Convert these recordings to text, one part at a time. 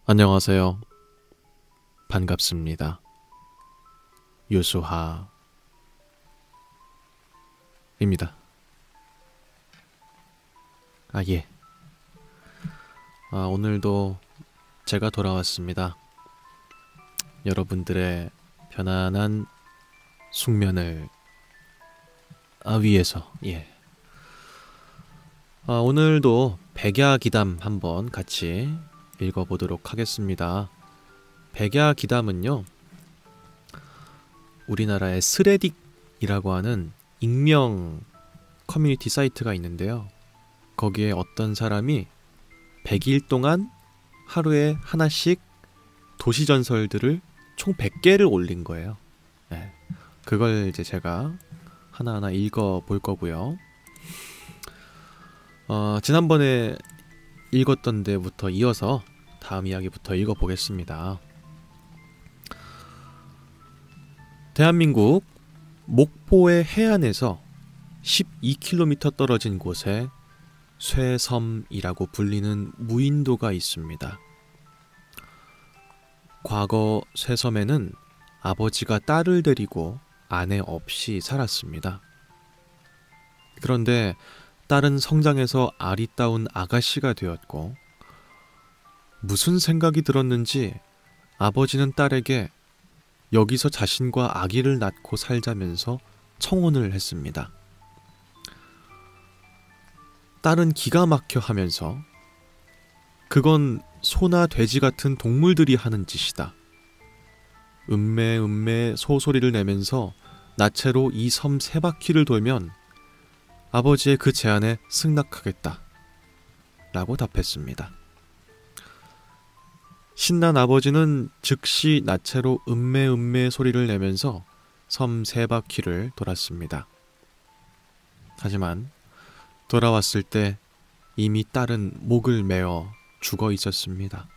안녕하세요. 반갑습니다. 유수하입니다. 예. 오늘도 제가 돌아왔습니다. 여러분들의 편안한 숙면을 위해서. 오늘도 백야기담 한번 같이 읽어보도록 하겠습니다. 백야기담은요, 우리나라의 스레딕이라고 하는 익명 커뮤니티 사이트가 있는데요. 거기에 어떤 사람이 100일 동안 하루에 하나씩 도시전설들을 총 100개를 올린 거예요. 그걸 이제 제가 하나하나 읽어볼 거고요. 지난번에 읽었던 데부터 이어서 다음 이야기부터 읽어보겠습니다. 대한민국 목포의 해안에서 12km 떨어진 곳에 쇠섬이라고 불리는 무인도가 있습니다. 과거 쇠섬에는 아버지가 딸을 데리고 아내 없이 살았습니다. 그런데 딸은 성장해서 아리따운 아가씨가 되었고, 무슨 생각이 들었는지 아버지는 딸에게 여기서 자신과 아기를 낳고 살자면서 청혼을 했습니다. 딸은 기가 막혀 하면서 그건 소나 돼지 같은 동물들이 하는 짓이다. 음메 소소리를 내면서 나체로 이 섬 3바퀴를 돌면 아버지의 그 제안에 승낙하겠다 라고 답했습니다. 신난 아버지는 즉시 나체로 음메 소리를 내면서 섬 3바퀴를 돌았습니다. 하지만 돌아왔을 때 이미 딸은 목을 메어 죽어 있었습니다.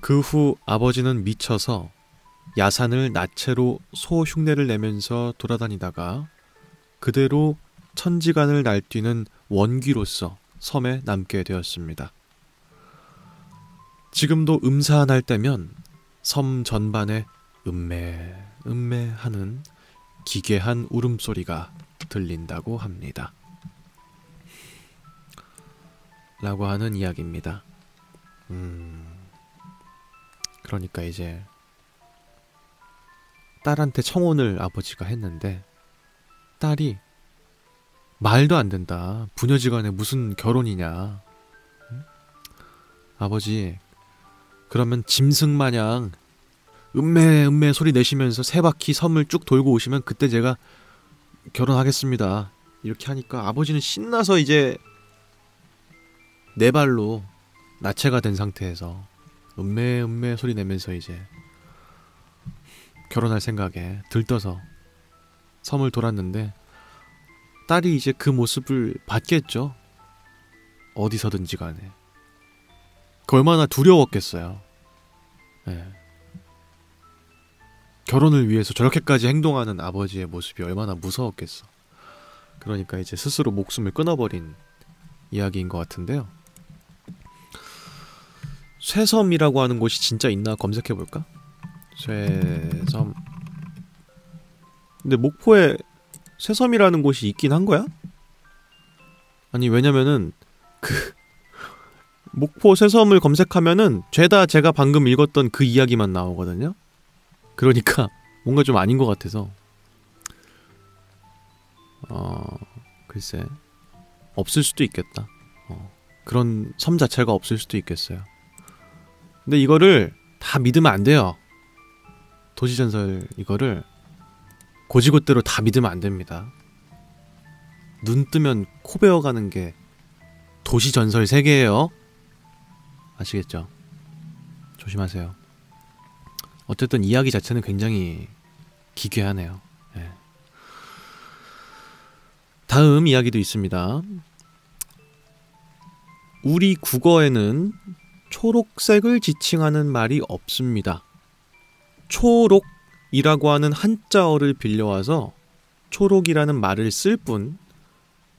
그 후 아버지는 미쳐서 야산을 나체로 소 흉내를 내면서 돌아다니다가 그대로 천지간을 날뛰는 원귀로서 섬에 남게 되었습니다. 지금도 음사할 때면 섬 전반에 음메 하는 기괴한 울음소리가 들린다고 합니다. 라고 하는 이야기입니다. 그러니까 이제 딸한테 청혼을 아버지가 했는데 딸이 말도 안 된다. 부녀지간에 무슨 결혼이냐. 아버지, 그러면 짐승마냥 음메 소리 내시면서 3바퀴 섬을 쭉 돌고 오시면 그때 제가 결혼하겠습니다. 이렇게 하니까 아버지는 신나서 이제 4발로 나체가 된 상태에서 음메 소리 내면서 이제 결혼할 생각에 들떠서 섬을 돌았는데 딸이 이제 그 모습을 봤겠죠. 어디서든지 간에. 그 얼마나 두려웠겠어요. 결혼을 위해서 저렇게까지 행동하는 아버지의 모습이 얼마나 무서웠겠어. 그러니까 이제 스스로 목숨을 끊어버린 이야기인 것 같은데요. 쇠섬이라고 하는 곳이 진짜 있나 검색해볼까? 쇠섬. 근데 목포에 쇠섬이라는 곳이 있긴 한 거야? 아니, 왜냐면은 목포 쇠섬을 검색하면은 죄다 제가 방금 읽었던 그 이야기만 나오거든요. 그러니까 뭔가 좀 아닌 것 같아서 글쎄, 없을 수도 있겠다. 그런 섬 자체가 없을 수도 있겠어요. 근데 이거를 다 믿으면 안 돼요. 도시전설 이거를 고지곳대로 다 믿으면 안 됩니다. 눈 뜨면 코 베어가는 게 도시전설 세계예요. 아시겠죠? 조심하세요. 어쨌든 이야기 자체는 굉장히 기괴하네요. 다음 이야기도 있습니다. 우리 국어에는 초록색을 지칭하는 말이 없습니다. 초록이라고 하는 한자어를 빌려와서 초록이라는 말을 쓸 뿐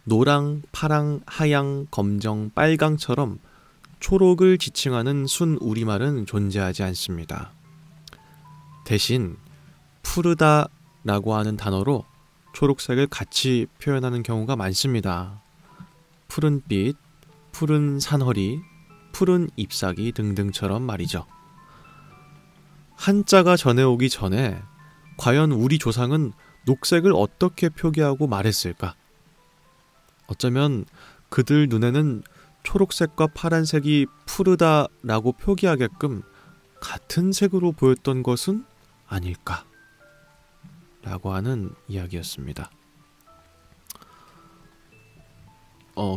노랑, 파랑, 하양, 검정, 빨강처럼 초록을 지칭하는 순 우리말은 존재하지 않습니다. 대신 푸르다라고 하는 단어로 초록색을 같이 표현하는 경우가 많습니다. 푸른빛, 푸른 산허리, 푸른 잎사귀 등등처럼 말이죠. 한자가 전해오기 전에 과연 우리 조상은 녹색을 어떻게 표기하고 말했을까? 어쩌면 그들 눈에는 초록색과 파란색이 푸르다라고 표기하게끔 같은 색으로 보였던 것은 아닐까? 라고 하는 이야기였습니다.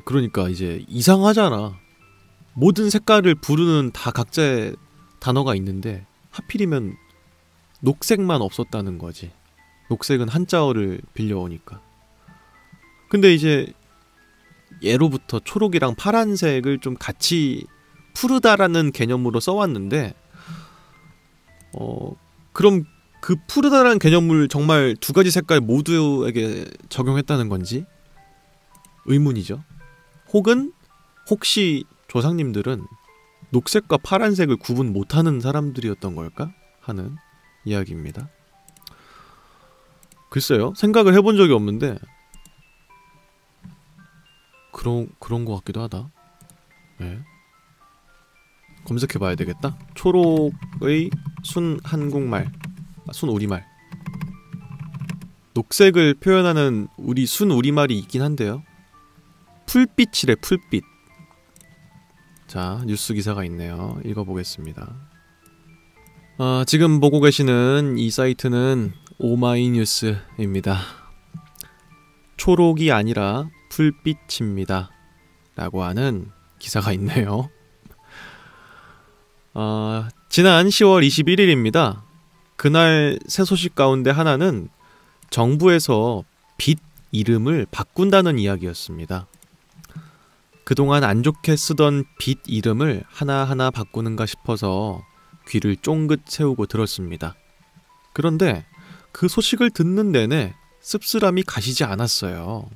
그러니까 이제 이상하잖아. 모든 색깔을 부르는 다 각자의 단어가 있는데 하필이면 녹색만 없었다는 거지. 녹색은 한자어를 빌려오니까. 근데 이제 예로부터 초록이랑 파란색을 좀 같이 푸르다라는 개념으로 써왔는데 그럼 그 푸르다라는 개념을 정말 두 가지 색깔 모두에게 적용했다는 건지 의문이죠. 혹은 혹시 조상님들은 녹색과 파란색을 구분 못하는 사람들이었던 걸까? 하는 이야기입니다. 글쎄요. 생각을 해본 적이 없는데 그런 것 같기도 하다. 네. 검색해봐야 되겠다. 초록의 순 한국말, 순 우리말. 녹색을 표현하는 우리 순 우리말이 있긴 한데요. 풀빛이래, 풀빛. 자, 뉴스 기사가 있네요. 읽어보겠습니다. 지금 보고 계시는 이 사이트는 오마이뉴스입니다. 초록이 아니라 풀빛입니다. 라고 하는 기사가 있네요. 지난 10월 21일입니다. 그날 새 소식 가운데 하나는 정부에서 빛 이름을 바꾼다는 이야기였습니다. 그동안 안 좋게 쓰던 빛 이름을 하나하나 바꾸는가 싶어서 귀를 쫑긋 세우고 들었습니다. 그런데 그 소식을 듣는 내내 씁쓸함이 가시지 않았어요.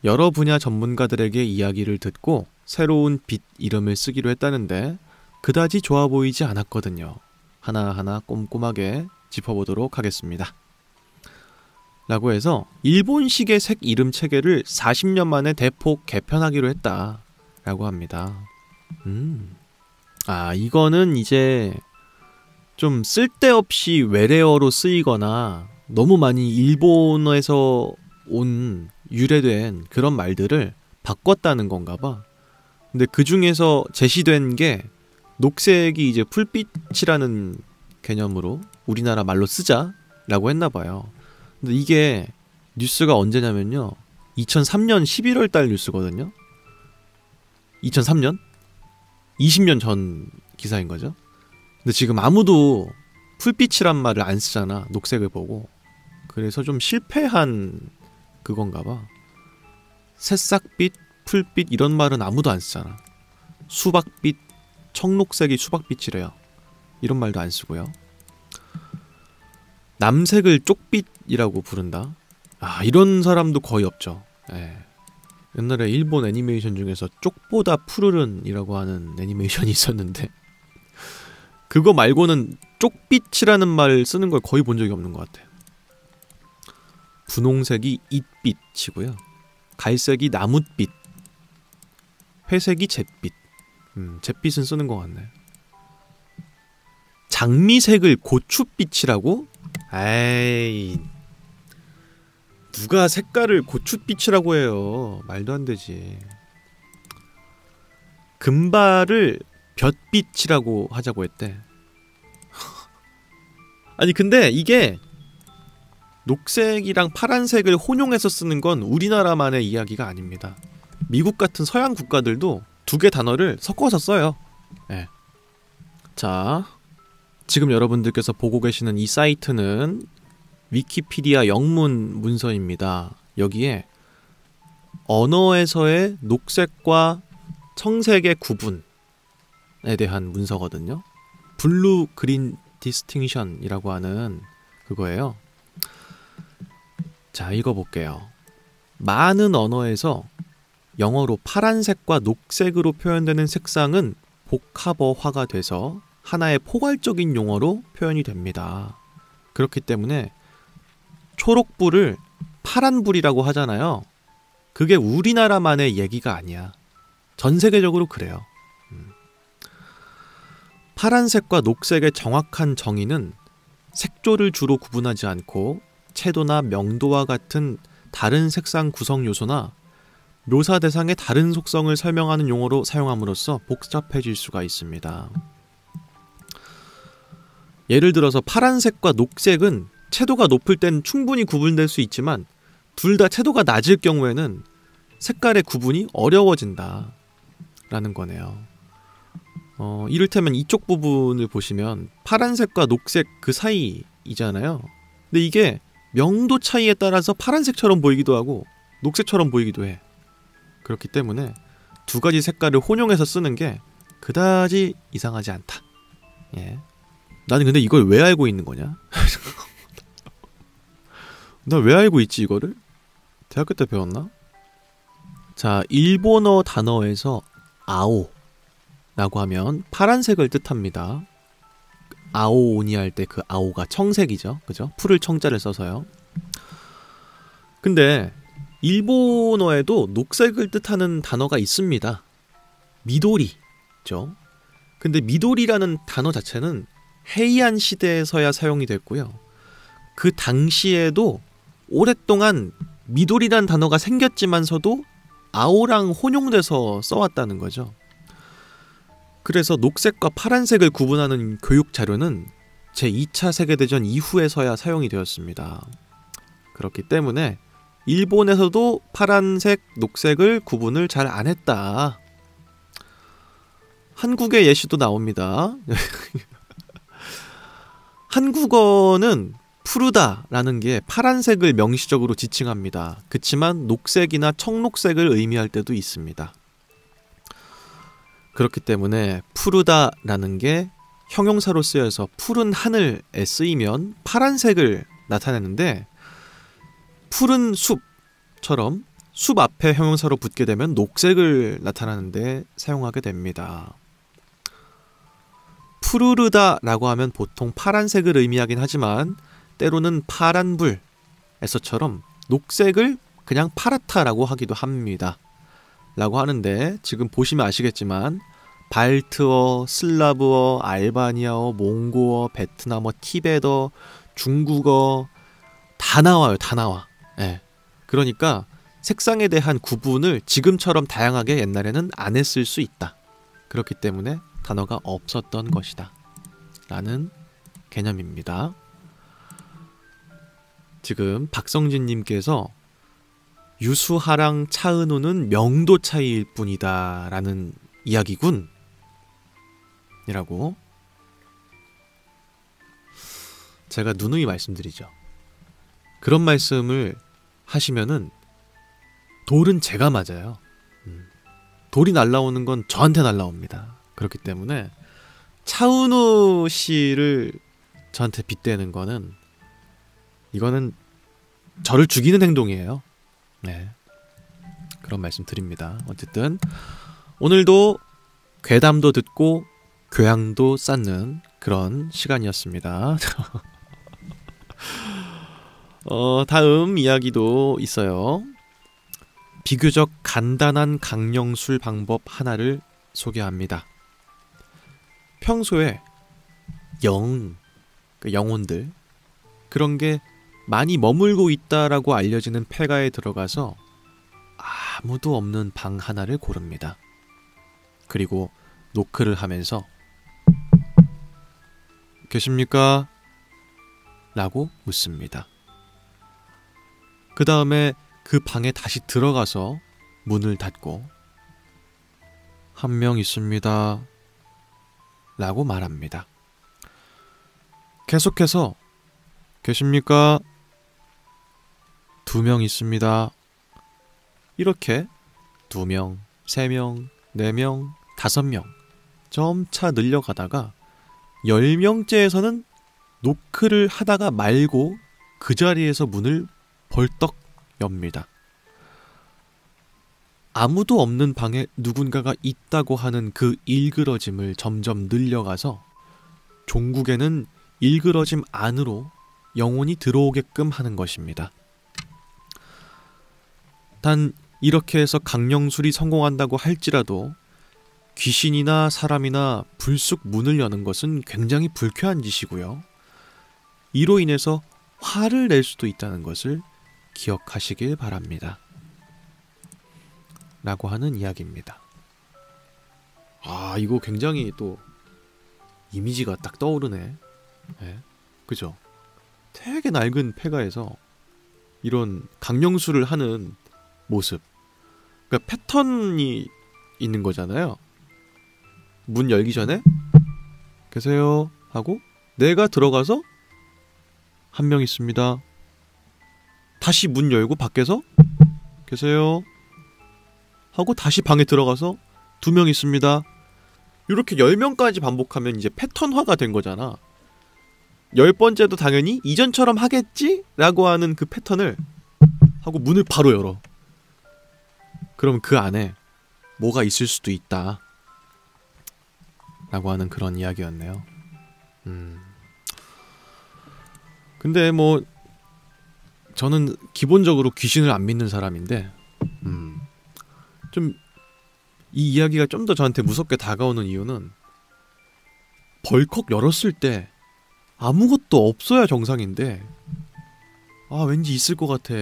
여러 분야 전문가들에게 이야기를 듣고 새로운 빛 이름을 쓰기로 했다는데 그다지 좋아 보이지 않았거든요. 하나하나 꼼꼼하게 짚어보도록 하겠습니다. 라고 해서 일본식의 색 이름 체계를 40년 만에 대폭 개편하기로 했다 라고 합니다. 이거는 이제 좀 쓸데없이 외래어로 쓰이거나 너무 많이 일본어에서 온 유래된 그런 말들을 바꿨다는 건가 봐. 근데 그 중에서 제시된 게 녹색이 이제 풀빛이라는 개념으로 우리나라 말로 쓰자라고 했나 봐요. 근데 이게 뉴스가 언제냐면요. 2003년 11월 달 뉴스거든요. 2003년? 20년 전 기사인 거죠. 근데 지금 아무도 풀빛이란 말을 안 쓰잖아. 녹색을 보고. 그래서 좀 실패한 그건가 봐. 새싹빛, 풀빛 이런 말은 아무도 안 쓰잖아. 수박빛, 청록색이 수박빛이래요. 이런 말도 안 쓰고요. 남색을 쪽빛이라고 부른다. 이런 사람도 거의 없죠. 예. 옛날에 일본 애니메이션 중에서 쪽보다 푸르른이라고 하는 애니메이션이 있었는데 그거 말고는 쪽빛이라는 말 쓰는 걸 거의 본 적이 없는 것 같아요. 분홍색이 잇빛이고요. 갈색이 나뭇빛, 회색이 잿빛. 잿빛은 쓰는 것 같네. 장미색을 고추빛이라고? 에이, 누가 색깔을 고추빛이라고 해요. 말도 안 되지. 금발을 볕빛이라고 하자고 했대. 아니 근데 이게 녹색이랑 파란색을 혼용해서 쓰는 건 우리나라만의 이야기가 아닙니다. 미국 같은 서양 국가들도 두 개 단어를 섞어서 써요. 네. 자, 지금 여러분들께서 보고 계시는 이 사이트는 위키피디아 영문 문서입니다. 여기에 언어에서의 녹색과 청색의 구분에 대한 문서거든요. 블루 그린 디스팅션이라고 하는 그거예요. 자, 읽어볼게요. 많은 언어에서 영어로 파란색과 녹색으로 표현되는 색상은 복합어화가 돼서 하나의 포괄적인 용어로 표현이 됩니다. 그렇기 때문에 초록불을 파란불이라고 하잖아요. 그게 우리나라만의 얘기가 아니야. 전 세계적으로 그래요. 파란색과 녹색의 정확한 정의는 색조를 주로 구분하지 않고 채도나 명도와 같은 다른 색상 구성 요소나 묘사 대상의 다른 속성을 설명하는 용어로 사용함으로써 복잡해질 수가 있습니다. 예를 들어서 파란색과 녹색은 채도가 높을 땐 충분히 구분될 수 있지만 둘 다 채도가 낮을 경우에는 색깔의 구분이 어려워진다 라는 거네요. 이를테면 이쪽 부분을 보시면 파란색과 녹색 그 사이이잖아요. 근데 이게 명도 차이에 따라서 파란색처럼 보이기도 하고 녹색처럼 보이기도 해. 그렇기 때문에 두 가지 색깔을 혼용해서 쓰는 게 그다지 이상하지 않다. 예. 나는 근데 이걸 왜 알고 있는 거냐? 나 왜 알고 있지 이거를? 대학교 때 배웠나? 자, 일본어 단어에서 아오 라고 하면 파란색을 뜻합니다. 아오오니 할 때 그 아오가 청색이죠. 그죠? 풀을 청자를 써서요. 근데 일본어에도 녹색을 뜻하는 단어가 있습니다. 미도리죠. 근데 미도리라는 단어 자체는 헤이안 시대에서야 사용이 됐고요. 그 당시에도 오랫동안 미도리라는 단어가 생겼지만서도 아오랑 혼용돼서 써왔다는 거죠. 그래서 녹색과 파란색을 구분하는 교육 자료는 제2차 세계대전 이후에서야 사용이 되었습니다. 그렇기 때문에 일본에서도 파란색, 녹색을 구분을 잘 안 했다. 한국의 예시도 나옵니다. 한국어는 푸르다라는 게 파란색을 명시적으로 지칭합니다. 그치만 녹색이나 청록색을 의미할 때도 있습니다. 그렇기 때문에 푸르다라는 게 형용사로 쓰여서 푸른 하늘에 쓰이면 파란색을 나타내는데 푸른 숲처럼 숲 앞에 형용사로 붙게 되면 녹색을 나타내는데 사용하게 됩니다. 푸르르다라고 하면 보통 파란색을 의미하긴 하지만 때로는 파란불에서처럼 녹색을 그냥 파랗다라고 하기도 합니다. 라고 하는데 지금 보시면 아시겠지만 발트어, 슬라브어, 알바니아어, 몽고어, 베트남어, 티베터, 중국어 다 나와요. 다 나와. 예. 그러니까 색상에 대한 구분을 지금처럼 다양하게 옛날에는 안 했을 수 있다. 그렇기 때문에 단어가 없었던 것이다. 라는 개념입니다. 지금 박성진님께서 유수하랑 차은우는 명도 차이일 뿐이다 라는 이야기군 이라고 제가 누누이 말씀드리죠. 그런 말씀을 하시면은 돌은 제가 맞아요. 돌이 날라오는 건 저한테 날라옵니다. 그렇기 때문에 차은우 씨를 저한테 빗대는 거는 이거는 저를 죽이는 행동이에요. 네, 그런 말씀 드립니다. 어쨌든 오늘도 괴담도 듣고 교양도 쌓는 그런 시간이었습니다. 다음 이야기도 있어요. 비교적 간단한 강령술 방법 하나를 소개합니다. 평소에 영혼들 그런 게 많이 머물고 있다라고 알려지는 폐가에 들어가서 아무도 없는 방 하나를 고릅니다. 그리고 노크를 하면서 계십니까? 라고 묻습니다. 그 다음에 그 방에 다시 들어가서 문을 닫고 한 명 있습니다. 라고 말합니다. 계속해서 계십니까? 2명 있습니다. 이렇게 2명, 3명, 4명, 5명 점차 늘려가다가 10명째에서는 노크를 하다가 말고 그 자리에서 문을 벌떡 엽니다. 아무도 없는 방에 누군가가 있다고 하는 그 일그러짐을 점점 늘려가서 종국에는 일그러짐 안으로 영혼이 들어오게끔 하는 것입니다. 단 이렇게 해서 강령술이 성공한다고 할지라도 귀신이나 사람이나 불쑥 문을 여는 것은 굉장히 불쾌한 짓이고요. 이로 인해서 화를 낼 수도 있다는 것을 기억하시길 바랍니다. 라고 하는 이야기입니다. 아, 이거 굉장히 또 이미지가 딱 떠오르네. 네, 그죠? 되게 낡은 폐가에서 이런 강령술을 하는 모습. 그러니까 패턴이 있는 거잖아요. 문 열기 전에 계세요 하고 내가 들어가서 한 명 있습니다. 다시 문 열고 밖에서 계세요 하고 다시 방에 들어가서 2명 있습니다. 이렇게 10명까지 반복하면 이제 패턴화가 된 거잖아. 10번째도 당연히 이전처럼 하겠지? 라고 하는 그 패턴을 하고 문을 바로 열어. 그럼 그 안에 뭐가 있을 수도 있다 라고 하는 그런 이야기였네요. 근데 뭐 저는 기본적으로 귀신을 안 믿는 사람인데 좀 이 이야기가 좀 더 저한테 무섭게 다가오는 이유는 벌컥 열었을 때 아무것도 없어야 정상인데 아 왠지 있을 것 같아.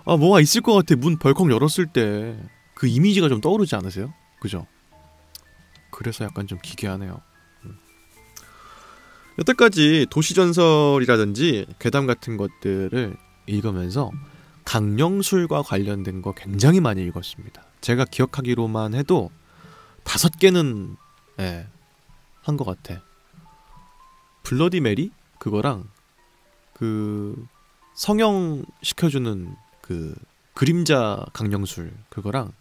아 뭐가 있을 것 같아. 문 벌컥 열었을 때 그 이미지가 좀 떠오르지 않으세요? 그죠? 그래서 약간 좀 기괴하네요. 여태까지 도시전설이라든지 괴담 같은 것들을 읽으면서 강령술과 관련된 거 굉장히 많이 읽었습니다. 제가 기억하기로만 해도 5개는 한 것 같아. 블러디 메리? 그거랑 그 성형 시켜주는 그 그림자 강령술 그거랑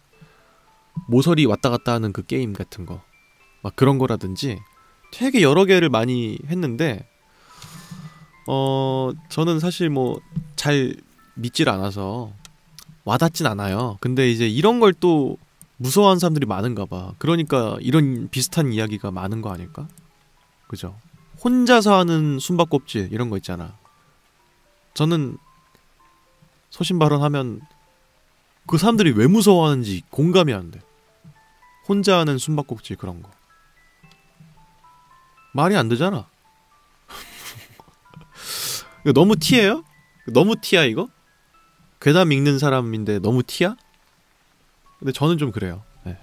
모서리 왔다 갔다 하는 그 게임 같은 거 막 그런 거라든지 되게 여러 개를 많이 했는데 저는 사실 뭐 잘 믿질 않아서 와닿진 않아요. 근데 이제 이런 걸 또 무서워하는 사람들이 많은가 봐. 그러니까 이런 비슷한 이야기가 많은 거 아닐까? 그죠? 혼자서 하는 숨바꼭질 이런 거 있잖아. 저는 소신 발언하면 그 사람들이 왜 무서워하는지 공감이 안 돼. 혼자 하는 숨바꼭질 그런 거 말이 안 되잖아. 이거 너무 티예요? 너무 티야 이거? 괴담 읽는 사람인데 너무 티야? 근데 저는 좀 그래요. 네.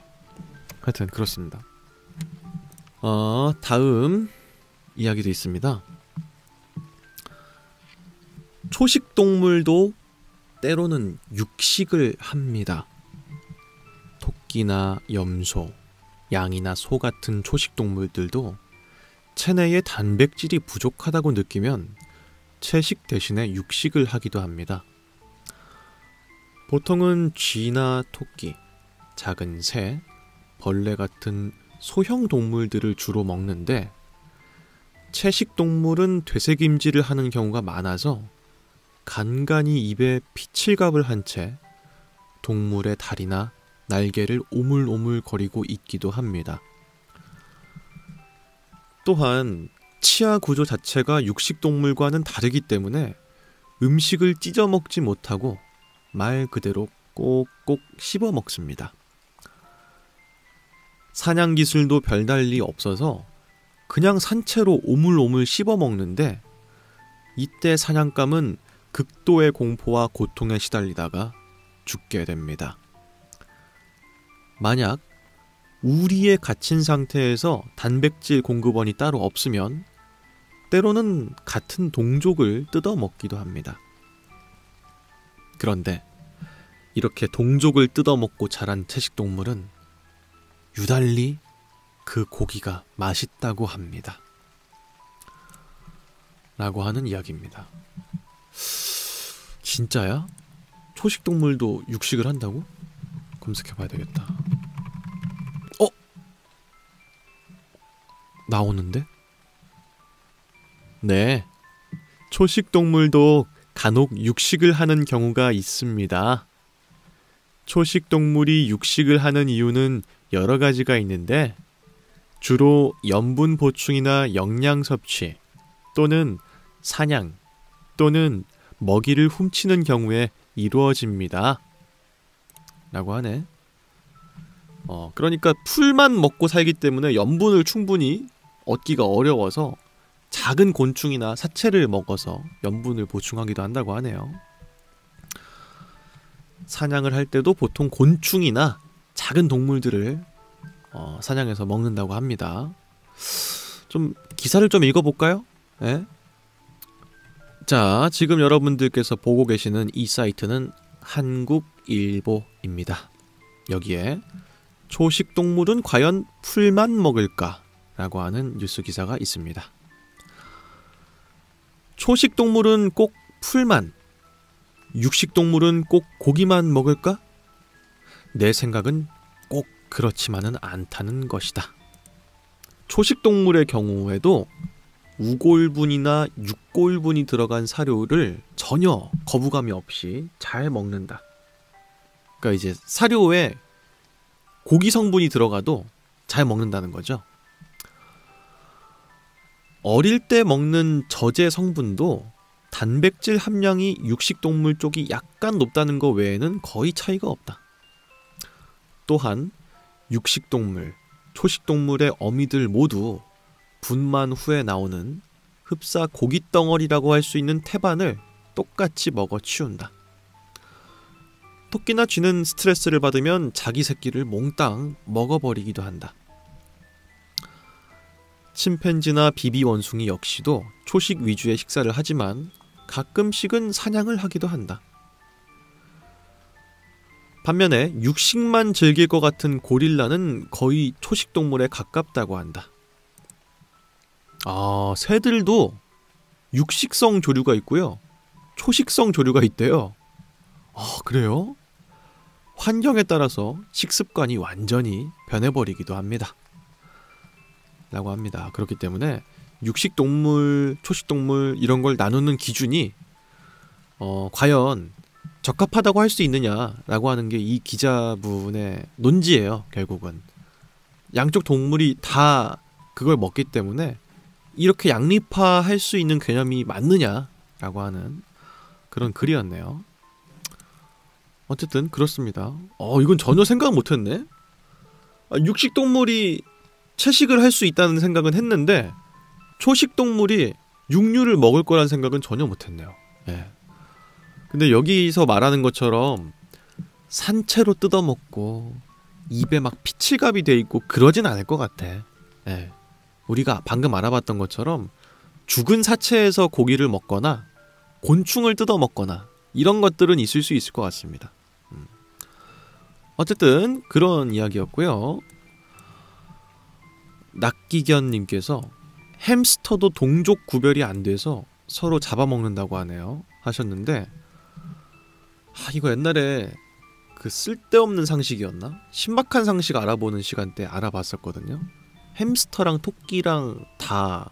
하여튼 그렇습니다. 다음 이야기도 있습니다. 초식 동물도 때로는 육식을 합니다. 토끼나 염소, 양이나 소 같은 초식 동물들도 체내에 단백질이 부족하다고 느끼면 채식 대신에 육식을 하기도 합니다. 보통은 쥐나 토끼, 작은 새, 벌레 같은 소형 동물들을 주로 먹는데 채식 동물은 되새김질을 하는 경우가 많아서 간간히 입에 피칠갑을 한 채 동물의 다리나 날개를 오물오물거리고 있기도 합니다. 또한 치아 구조 자체가 육식 동물과는 다르기 때문에 음식을 찢어 먹지 못하고 말 그대로 꼭꼭 씹어 먹습니다. 사냥 기술도 별달리 없어서 그냥 산채로 오물오물 씹어 먹는데 이때 사냥감은 극도의 공포와 고통에 시달리다가 죽게 됩니다. 만약 우리에 갇힌 상태에서 단백질 공급원이 따로 없으면 때로는 같은 동족을 뜯어 먹기도 합니다. 그런데 이렇게 동족을 뜯어먹고 자란 채식동물은 유달리 그 고기가 맛있다고 합니다. 라고 하는 이야기입니다. 진짜야? 초식동물도 육식을 한다고? 검색해봐야 되겠다. 나오는데? 네, 초식동물도 간혹 육식을 하는 경우가 있습니다. 초식 동물이 육식을 하는 이유는 여러 가지가 있는데 주로 염분 보충이나 영양 섭취 또는 사냥 또는 먹이를 훔치는 경우에 이루어집니다. 라고 하네. 그러니까 풀만 먹고 살기 때문에 염분을 충분히 얻기가 어려워서 작은 곤충이나 사체를 먹어서 염분을 보충하기도 한다고 하네요. 사냥을 할 때도 보통 곤충이나 작은 동물들을 사냥해서 먹는다고 합니다. 좀 기사를 좀 읽어볼까요? 네? 자, 지금 여러분들께서 보고 계시는 이 사이트는 한국일보입니다. 여기에 초식동물은 과연 풀만 먹을까? 라고 하는 뉴스 기사가 있습니다. 초식동물은 꼭 풀만, 육식동물은 꼭 고기만 먹을까? 내 생각은 꼭 그렇지만은 않다는 것이다. 초식동물의 경우에도 우골분이나 육골분이 들어간 사료를 전혀 거부감이 없이 잘 먹는다. 그러니까 이제 사료에 고기 성분이 들어가도 잘 먹는다는 거죠. 어릴 때 먹는 젖의 성분도 단백질 함량이 육식동물 쪽이 약간 높다는 것 외에는 거의 차이가 없다. 또한 육식동물, 초식동물의 어미들 모두 분만 후에 나오는 흡사 고깃덩어리라고 할 수 있는 태반을 똑같이 먹어 치운다. 토끼나 쥐는 스트레스를 받으면 자기 새끼를 몽땅 먹어버리기도 한다. 침팬지나 비비원숭이 역시도 초식 위주의 식사를 하지만 가끔씩은 사냥을 하기도 한다. 반면에 육식만 즐길 것 같은 고릴라는 거의 초식동물에 가깝다고 한다. 새들도 육식성 조류가 있고요. 초식성 조류가 있대요. 그래요? 환경에 따라서 식습관이 완전히 변해버리기도 합니다. 라고 합니다. 그렇기 때문에 육식동물, 초식동물 이런 걸 나누는 기준이 과연 적합하다고 할 수 있느냐라고 하는 게 이 기자분의 논지예요. 결국은 양쪽 동물이 다 그걸 먹기 때문에 이렇게 양립화할 수 있는 개념이 맞느냐라고 하는 그런 글이었네요. 어쨌든 그렇습니다. 이건 전혀 생각 못했네. 육식동물이 채식을 할 수 있다는 생각은 했는데 초식동물이 육류를 먹을 거란 생각은 전혀 못했네요. 예. 근데 여기서 말하는 것처럼 산채로 뜯어먹고 입에 막 피칠갑이 돼 있고 그러진 않을 것 같아. 예. 우리가 방금 알아봤던 것처럼 죽은 사체에서 고기를 먹거나 곤충을 뜯어먹거나 이런 것들은 있을 수 있을 것 같습니다. 어쨌든 그런 이야기였고요. 낙기견님께서 햄스터도 동족 구별이 안 돼서 서로 잡아먹는다고 하네요. 하셨는데 이거 옛날에 그 쓸데없는 상식이었나? 신박한 상식 알아보는 시간대 알아봤었거든요. 햄스터랑 토끼랑 다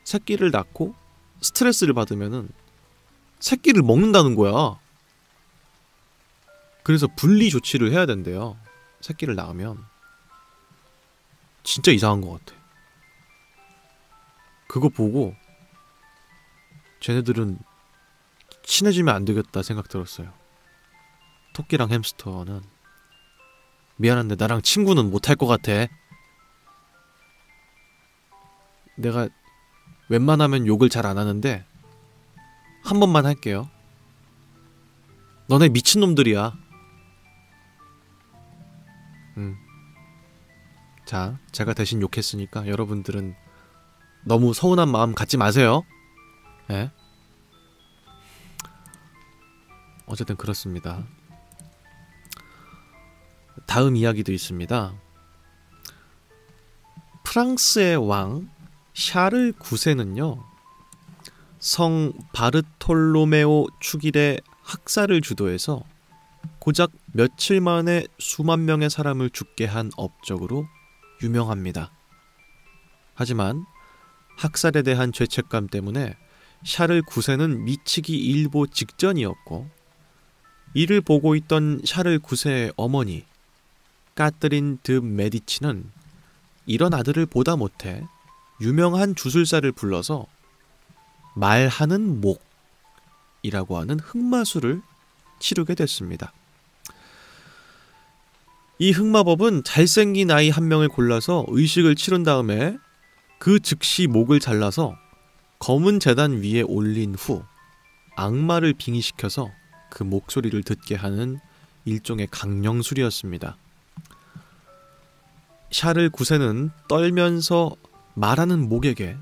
새끼를 낳고 스트레스를 받으면은 새끼를 먹는다는 거야. 그래서 분리 조치를 해야 된대요. 새끼를 낳으면. 진짜 이상한 것 같아. 그거 보고 쟤네들은 친해지면 안 되겠다 생각 들었어요. 토끼랑 햄스터는 미안한데 나랑 친구는 못할 것 같아. 내가 웬만하면 욕을 잘 안 하는데 한 번만 할게요. 너네 미친놈들이야. 자, 제가 대신 욕했으니까 여러분들은 너무 서운한 마음 갖지 마세요. 예? 어쨌든 그렇습니다. 다음 이야기도 있습니다. 프랑스의 왕 샤를 9세는요 성 바르톨로메오 축일의 학살을 주도해서 고작 며칠 만에 수만 명의 사람을 죽게 한 업적으로 유명합니다. 하지만 학살에 대한 죄책감 때문에 샤를 9세는 미치기 일보 직전이었고 이를 보고 있던 샤를 9세의 어머니 까트린 드 메디치는 이런 아들을 보다 못해 유명한 주술사를 불러서 말하는 목이라고 하는 흑마술을 치르게 됐습니다. 이 흑마법은 잘생긴 아이 한 명을 골라서 의식을 치른 다음에 그 즉시 목을 잘라서 검은 제단 위에 올린 후 악마를 빙의시켜서 그 목소리를 듣게 하는 일종의 강령술이었습니다. 샤를 9세는 떨면서 말하는 목에게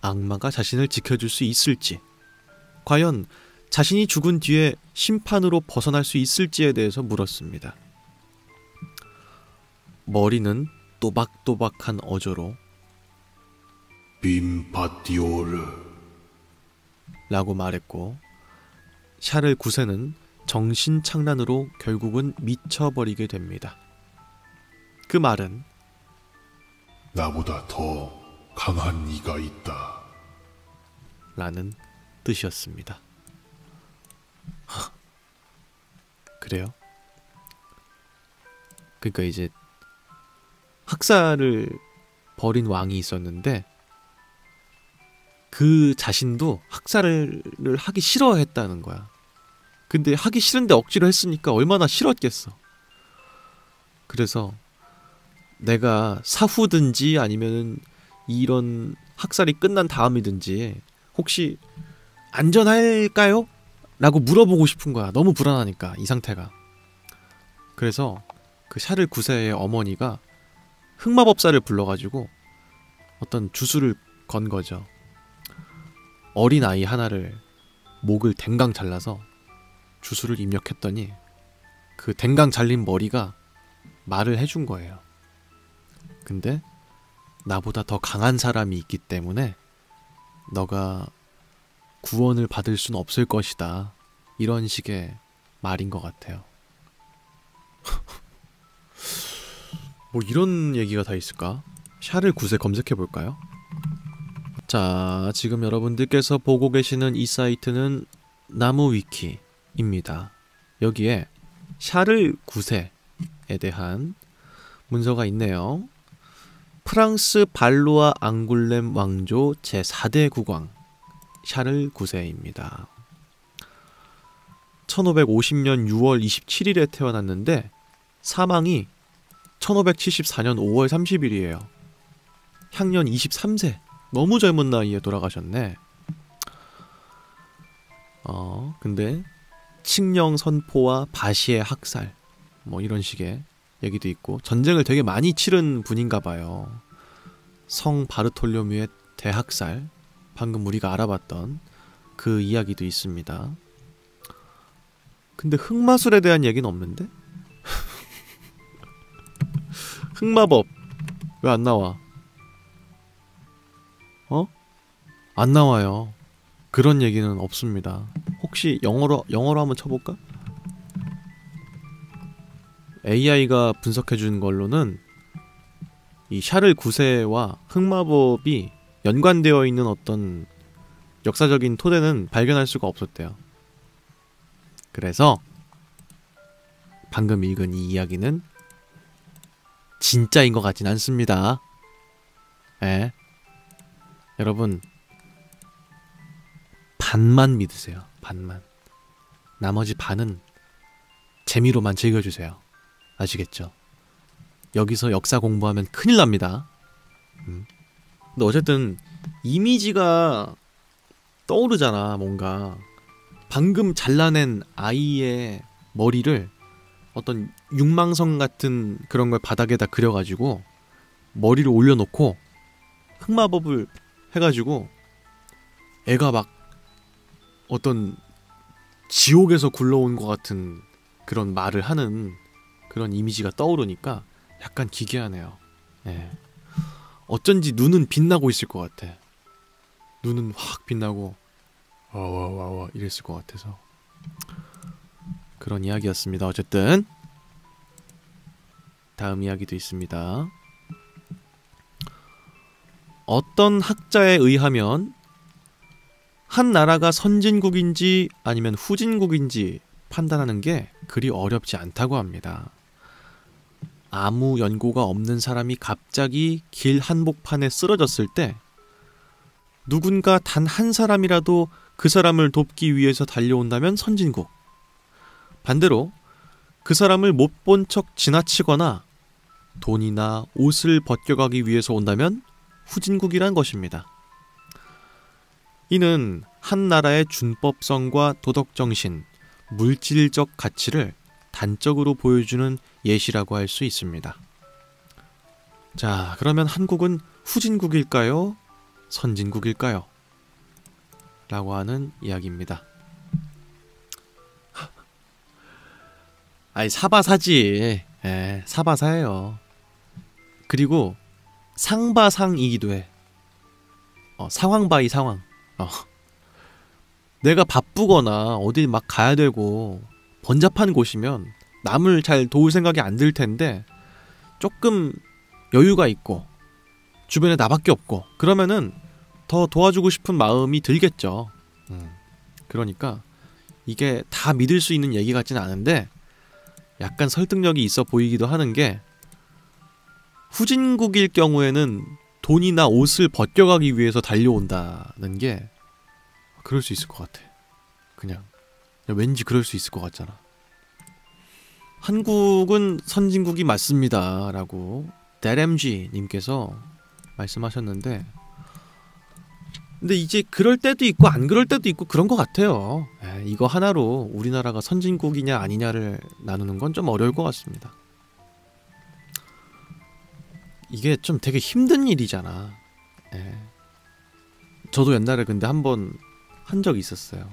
악마가 자신을 지켜줄 수 있을지, 과연 자신이 죽은 뒤에 심판으로 벗어날 수 있을지에 대해서 물었습니다. 머리는 또박또박한 어조로 빔파티오르 라고 말했고, 샤를 9세는 정신착란으로 결국은 미쳐버리게 됩니다. 그 말은 나보다 더 강한 이가 있다 라는 뜻이었습니다. 그래요? 그러니까 이제 학살을 벌인 왕이 있었는데 그 자신도 학살을 하기 싫어했다는 거야. 근데 하기 싫은데 억지로 했으니까 얼마나 싫었겠어. 그래서 내가 사후든지 아니면 이런 학살이 끝난 다음이든지 혹시 안전할까요? 라고 물어보고 싶은 거야. 너무 불안하니까 이 상태가. 그래서 그 샤를 9세의 어머니가 흑마법사를 불러가지고 어떤 주술을 건 거죠. 어린 아이 하나를 목을 댕강 잘라서 주술을 입력했더니 그 댕강 잘린 머리가 말을 해준 거예요. 근데 나보다 더 강한 사람이 있기 때문에 너가 구원을 받을 수는 없을 것이다. 이런 식의 말인 것 같아요. 뭐 이런 얘기가 다 있을까? 샤를 9세 검색해볼까요? 자, 지금 여러분들께서 보고 계시는 이 사이트는 나무위키입니다. 여기에 샤를 9세에 대한 문서가 있네요. 프랑스 발루아 앙굴렘 왕조 제4대 국왕 샤를 9세입니다. 1550년 6월 27일에 태어났는데 사망이 1574년 5월 30일이에요. 향년 23세. 너무 젊은 나이에 돌아가셨네. 근데 칙령 선포와 바시의 학살 뭐 이런 식의 얘기도 있고 전쟁을 되게 많이 치른 분인가 봐요. 성 바르톨로뮤의 대학살, 방금 우리가 알아봤던 그 이야기도 있습니다. 근데 흑마술에 대한 얘기는 없는데? 흑마법 왜 안 나와? 안 나와요. 그런 얘기는 없습니다. 혹시 영어로 한번 쳐볼까? AI가 분석해준 걸로는 이 샤를 9세와 흑마법이 연관되어 있는 어떤 역사적인 토대는 발견할 수가 없었대요. 그래서 방금 읽은 이 이야기는 진짜인 것 같진 않습니다. 예. 여러분 반만 믿으세요. 반만. 나머지 반은 재미로만 즐겨주세요. 아시겠죠? 여기서 역사 공부하면 큰일 납니다. 근데 어쨌든 이미지가 떠오르잖아. 뭔가 방금 잘라낸 아이의 머리를 어떤 육망성 같은 그런 걸 바닥에다 그려가지고 머리를 올려놓고 흑마법을 해가지고 애가 막 어떤 지옥에서 굴러온 것 같은 그런 말을 하는 그런 이미지가 떠오르니까 약간 기괴하네요. 예. 어쩐지 눈은 빛나고 있을 것 같아. 눈은 확 빛나고 와와와와 이랬을 것 같아서 그런 이야기였습니다. 어쨌든 다음 이야기도 있습니다. 어떤 학자에 의하면 한 나라가 선진국인지 아니면 후진국인지 판단하는 게 그리 어렵지 않다고 합니다. 아무 연고가 없는 사람이 갑자기 길 한복판에 쓰러졌을 때 누군가 단 한 사람이라도 그 사람을 돕기 위해서 달려온다면 선진국. 반대로 그 사람을 못 본 척 지나치거나 돈이나 옷을 벗겨가기 위해서 온다면 후진국이란 것입니다. 이는 한 나라의 준법성과 도덕정신, 물질적 가치를 단적으로 보여주는 예시라고 할 수 있습니다. 자, 그러면 한국은 후진국일까요? 선진국일까요? 라고 하는 이야기입니다. 아이, 사바사지. 예, 사바사예요. 그리고 상바상이기도 해. 상황 바이 상황. 내가 바쁘거나 어디 막 가야 되고 번잡한 곳이면 남을 잘 도울 생각이 안 들 텐데 조금 여유가 있고 주변에 나밖에 없고 그러면은 더 도와주고 싶은 마음이 들겠죠. 그러니까 이게 다 믿을 수 있는 얘기 같진 않은데 약간 설득력이 있어 보이기도 하는 게 후진국일 경우에는 돈이나 옷을 벗겨가기 위해서 달려온다는 게 그럴 수 있을 것 같아. 그냥 왠지 그럴 수 있을 것 같잖아. 한국은 선진국이 맞습니다 라고 데렘쥐 님께서 말씀하셨는데 근데 이제 그럴 때도 있고 안 그럴 때도 있고 그런 것 같아요. 이거 하나로 우리나라가 선진국이냐 아니냐를 나누는 건 좀 어려울 것 같습니다. 이게 좀 되게 힘든 일이잖아. 저도 옛날에 근데 한번 한 적이 있었어요.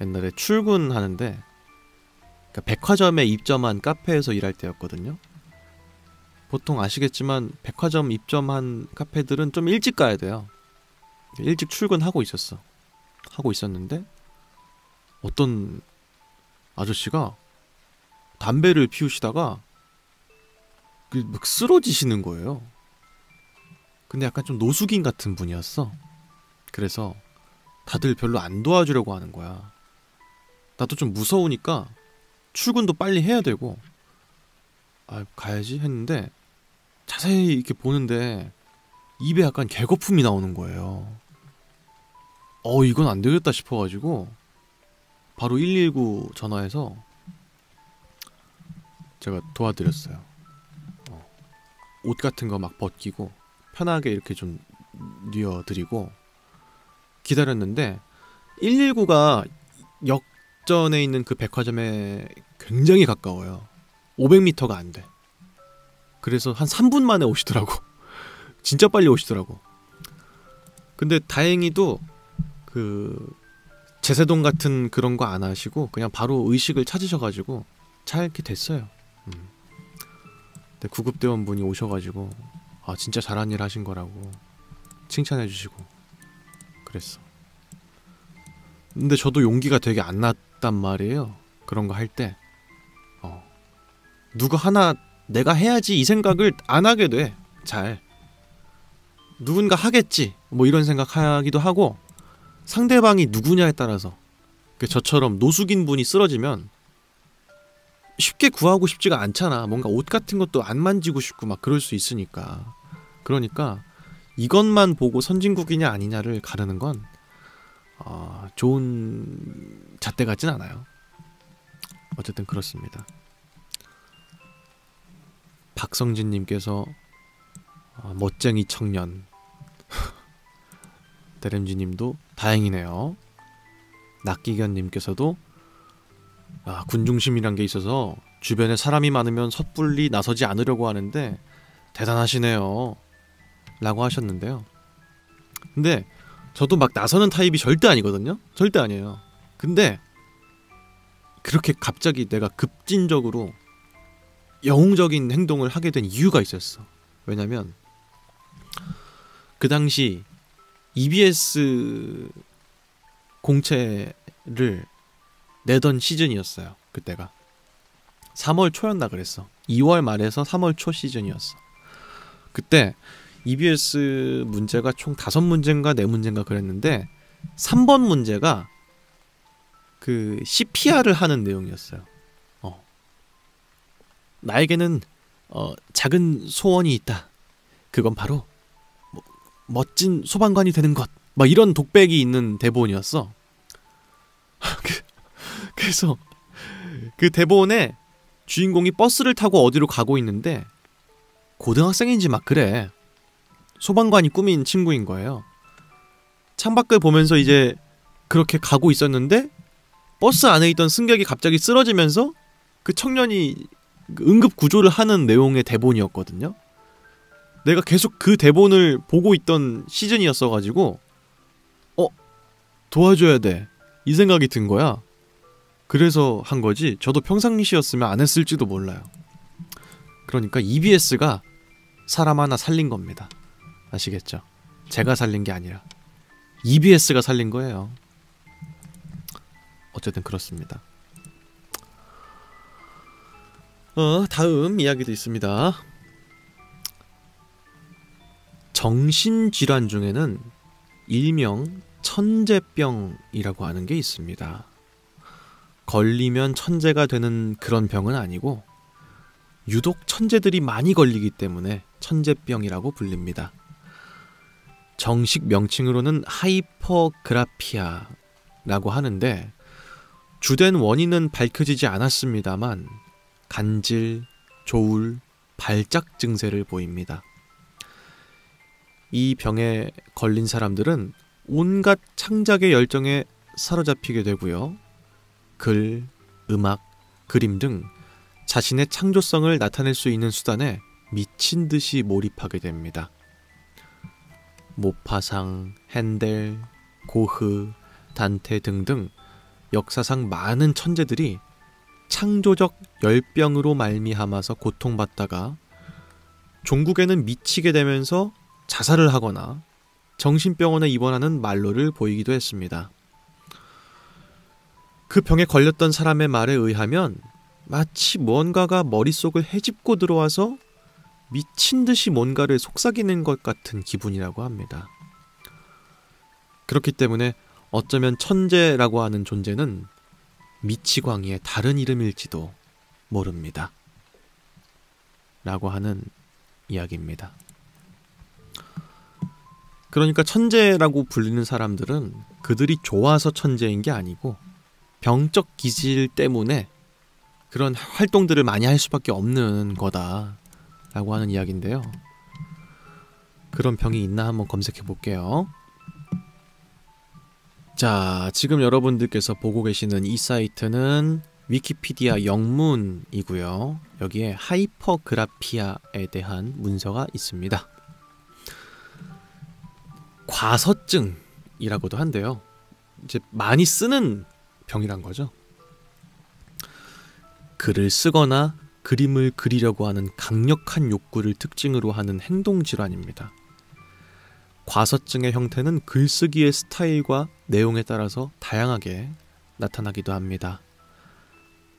옛날에 출근하는데 그러니까 백화점에 입점한 카페에서 일할 때였거든요. 보통 아시겠지만 백화점 입점한 카페들은 좀 일찍 가야 돼요. 일찍 출근하고 있었어. 하고 있었는데 어떤 아저씨가 담배를 피우시다가 막 쓰러지시는 거예요. 근데 약간 좀 노숙인 같은 분이었어. 그래서 다들 별로 안 도와주려고 하는 거야. 나도 좀 무서우니까 출근도 빨리 해야 되고 가야지 했는데 자세히 이렇게 보는데 입에 약간 개거품이 나오는 거예요. 이건 안 되겠다 싶어가지고 바로 119 전화해서 제가 도와드렸어요. 옷 같은 거 막 벗기고 편하게 이렇게 좀 뉘어드리고 기다렸는데 119가 역전에 있는 그 백화점에 굉장히 가까워요. 500m가 안 돼. 그래서 한 3분 만에 오시더라고. 진짜 빨리 오시더라고. 근데 다행히도 그 제세동 같은 그런 거 안 하시고 그냥 바로 의식을 찾으셔가지고 잘 이렇게 됐어요. 근데 구급대원분이 오셔가지고 진짜 잘한 일 하신 거라고 칭찬해주시고 그랬어. 근데 저도 용기가 되게 안 났단 말이에요. 그런 거 할 때 누가 하나 내가 해야지 이 생각을 안 하게 돼. 잘 누군가 하겠지 뭐 이런 생각하기도 하고 상대방이 누구냐에 따라서 저처럼 노숙인 분이 쓰러지면 쉽게 구하고 싶지가 않잖아. 뭔가 옷 같은 것도 안 만지고 싶고 막 그럴 수 있으니까. 그러니까 이것만 보고 선진국이냐 아니냐를 가르는 건 좋은 잣대 같진 않아요. 어쨌든 그렇습니다. 박성진님께서 멋쟁이 청년 데렘지님도 다행이네요. 낙기견님께서도 군중심이란 게 있어서 주변에 사람이 많으면 섣불리 나서지 않으려고 하는데 대단하시네요 라고 하셨는데요. 근데 저도 막 나서는 타입이 절대 아니거든요. 절대 아니에요. 근데 그렇게 갑자기 내가 급진적으로 영웅적인 행동을 하게 된 이유가 있었어. 왜냐면 그 당시 EBS 공채를 내던 시즌이었어요. 그때가 3월 초였나 그랬어. 2월 말에서 3월 초 시즌이었어. 그때 EBS 문제가 총 5문제인가 4문제인가 그랬는데 3번 문제가 그 CPR을 하는 내용이었어요. 나에게는 작은 소원이 있다. 그건 바로 멋진 소방관이 되는 것. 막 이런 독백이 있는 대본이었어. 그래서 그 대본에 주인공이 버스를 타고 어디로 가고 있는데 고등학생인지 막 그래. 소방관이 꾸민 친구인 거예요. 창밖을 보면서 이제 그렇게 가고 있었는데 버스 안에 있던 승객이 갑자기 쓰러지면서 그 청년이 응급 구조를 하는 내용의 대본이었거든요. 내가 계속 그 대본을 보고 있던 시즌이었어가지고 도와줘야 돼 이 생각이 든 거야. 그래서 한 거지 저도 평상시였으면 안 했을지도 몰라요. 그러니까 EBS가 사람 하나 살린 겁니다. 아시겠죠? 제가 살린 게 아니라 EBS가 살린 거예요. 어쨌든 그렇습니다. 다음 이야기도 있습니다. 정신질환 중에는 일명 천재병이라고 하는 게 있습니다. 걸리면 천재가 되는 그런 병은 아니고 유독 천재들이 많이 걸리기 때문에 천재병이라고 불립니다. 정식 명칭으로는 하이퍼그라피아라고 하는데 주된 원인은 밝혀지지 않았습니다만 간질, 조울, 발작 증세를 보입니다. 이 병에 걸린 사람들은 온갖 창작의 열정에 사로잡히게 되고요. 글, 음악, 그림 등 자신의 창조성을 나타낼 수 있는 수단에 미친 듯이 몰입하게 됩니다. 모파상, 핸델, 고흐, 단테 등등 역사상 많은 천재들이 창조적 열병으로 말미암아서 고통받다가 종국에는 미치게 되면서 자살을 하거나 정신병원에 입원하는 말로를 보이기도 했습니다. 그 병에 걸렸던 사람의 말에 의하면 마치 무언가가 머릿속을 헤집고 들어와서 미친 듯이 뭔가를 속삭이는 것 같은 기분이라고 합니다. 그렇기 때문에 어쩌면 천재라고 하는 존재는 미치광이의 다른 이름일지도 모릅니다. 라고 하는 이야기입니다. 그러니까 천재라고 불리는 사람들은 그들이 좋아서 천재인 게 아니고 병적 기질 때문에 그런 활동들을 많이 할 수밖에 없는 거다 라고 하는 이야기인데요. 그런 병이 있나 한번 검색해 볼게요. 자, 지금 여러분들께서 보고 계시는 이 사이트는 위키피디아 영문이고요. 여기에 하이퍼그라피아에 대한 문서가 있습니다. 과서증이라고도 한대요. 이제 많이 쓰는 병이란 거죠. 글을 쓰거나 그림을 그리려고 하는 강력한 욕구를 특징으로 하는 행동질환입니다. 과서증의 형태는 글쓰기의 스타일과 내용에 따라서 다양하게 나타나기도 합니다.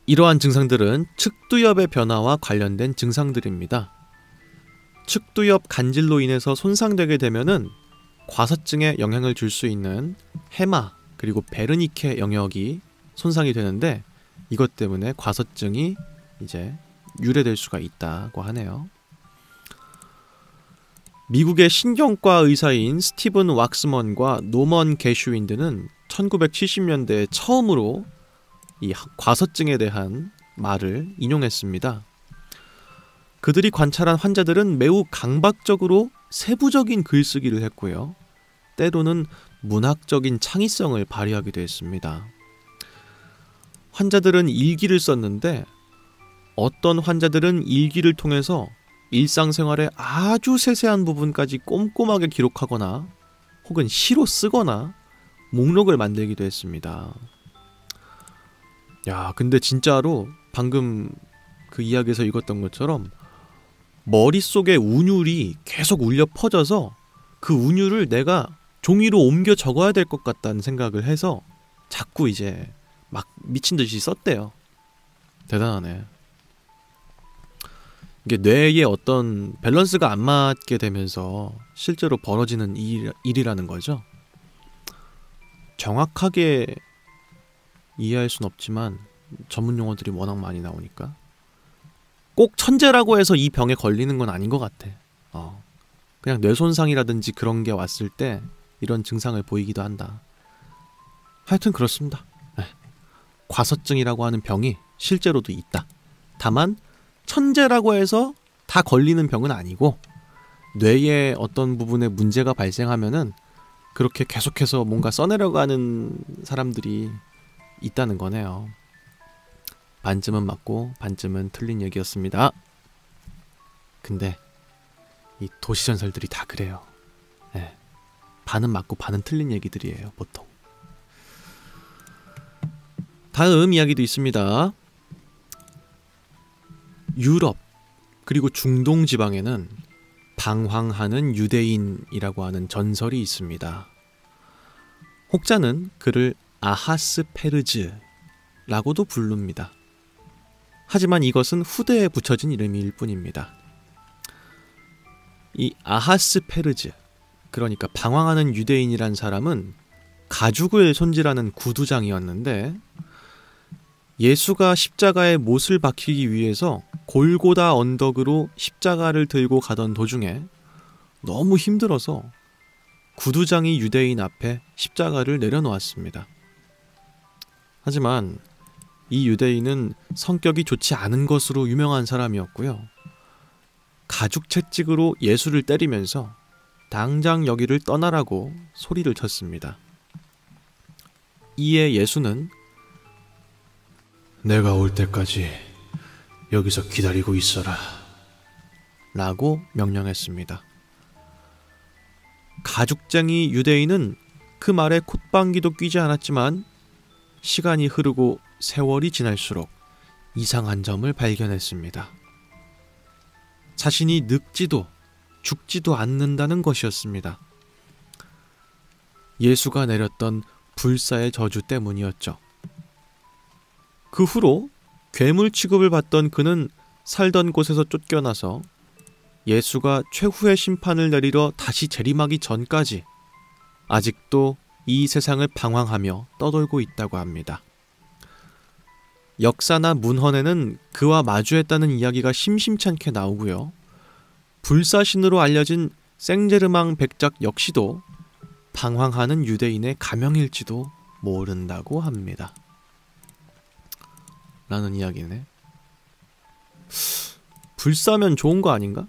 이러한 증상들은 측두엽의 변화와 관련된 증상들입니다. 측두엽 간질로 인해서 손상되게 되면은 과서증에 영향을 줄 수 있는 해마 그리고 베르니케 영역이 손상이 되는데 이것 때문에 과서증이 이제 유래될 수가 있다고 하네요. 미국의 신경과 의사인 스티븐 왁스먼과 노먼 게슈윈드는 1970년대에 처음으로 이 과서증에 대한 말을 인용했습니다. 그들이 관찰한 환자들은 매우 강박적으로 세부적인 글쓰기를 했고요. 때로는 문학적인 창의성을 발휘하기도 했습니다. 환자들은 일기를 썼는데 어떤 환자들은 일기를 통해서 일상생활의 아주 세세한 부분까지 꼼꼼하게 기록하거나 혹은 시로 쓰거나 목록을 만들기도 했습니다. 야, 근데 진짜로 방금 그 이야기에서 읽었던 것처럼 머릿속에 운율이 계속 울려 퍼져서 그 운율을 내가 종이로 옮겨 적어야 될 것 같다는 생각을 해서 자꾸 이제 막 미친 듯이 썼대요. 대단하네. 이게 뇌에 어떤 밸런스가 안 맞게 되면서 실제로 벌어지는 일이라는 거죠. 정확하게 이해할 순 없지만 전문 용어들이 워낙 많이 나오니까 꼭 천재라고 해서 이 병에 걸리는 건 아닌 것 같아. 그냥 뇌손상이라든지 그런 게 왔을 때 이런 증상을 보이기도 한다. 하여튼 그렇습니다. 과서증이라고 하는 병이 실제로도 있다. 다만 천재라고 해서 다 걸리는 병은 아니고 뇌의 어떤 부분에 문제가 발생하면은 그렇게 계속해서 뭔가 써내려가는 사람들이 있다는 거네요. 반쯤은 맞고 반쯤은 틀린 얘기였습니다. 근데 이 도시전설들이 다 그래요. 반은 맞고 반은 틀린 얘기들이에요, 보통. 다음 이야기도 있습니다. 유럽 그리고 중동 지방에는 방황하는 유대인이라고 하는 전설이 있습니다. 혹자는 그를 아하스페르즈라고도 부릅니다. 하지만 이것은 후대에 붙여진 이름일 뿐입니다. 이 아하스페르즈, 그러니까 방황하는 유대인이란 사람은 가죽을 손질하는 구두장이었는데 예수가 십자가에 못을 박히기 위해서 골고다 언덕으로 십자가를 들고 가던 도중에 너무 힘들어서 구두장이 유대인 앞에 십자가를 내려놓았습니다. 하지만 이 유대인은 성격이 좋지 않은 것으로 유명한 사람이었고요. 가죽 채찍으로 예수를 때리면서 당장 여기를 떠나라고 소리를 쳤습니다. 이에 예수는 내가 올 때까지 여기서 기다리고 있어라 라고 명령했습니다. 가죽쟁이 유대인은 그 말에 콧방귀도 뀌지 않았지만 시간이 흐르고 세월이 지날수록 이상한 점을 발견했습니다. 자신이 늙지도 죽지도 않는다는 것이었습니다. 예수가 내렸던 불사의 저주 때문이었죠. 그 후로 괴물 취급을 받던 그는 살던 곳에서 쫓겨나서 예수가 최후의 심판을 내리러 다시 재림하기 전까지 아직도 이 세상을 방황하며 떠돌고 있다고 합니다. 역사나 문헌에는 그와 마주했다는 이야기가 심심찮게 나오고요. 불사신으로 알려진 생제르망 백작 역시도 방황하는 유대인의 가명일지도 모른다고 합니다. 라는 이야기네. 불사면 좋은 거 아닌가?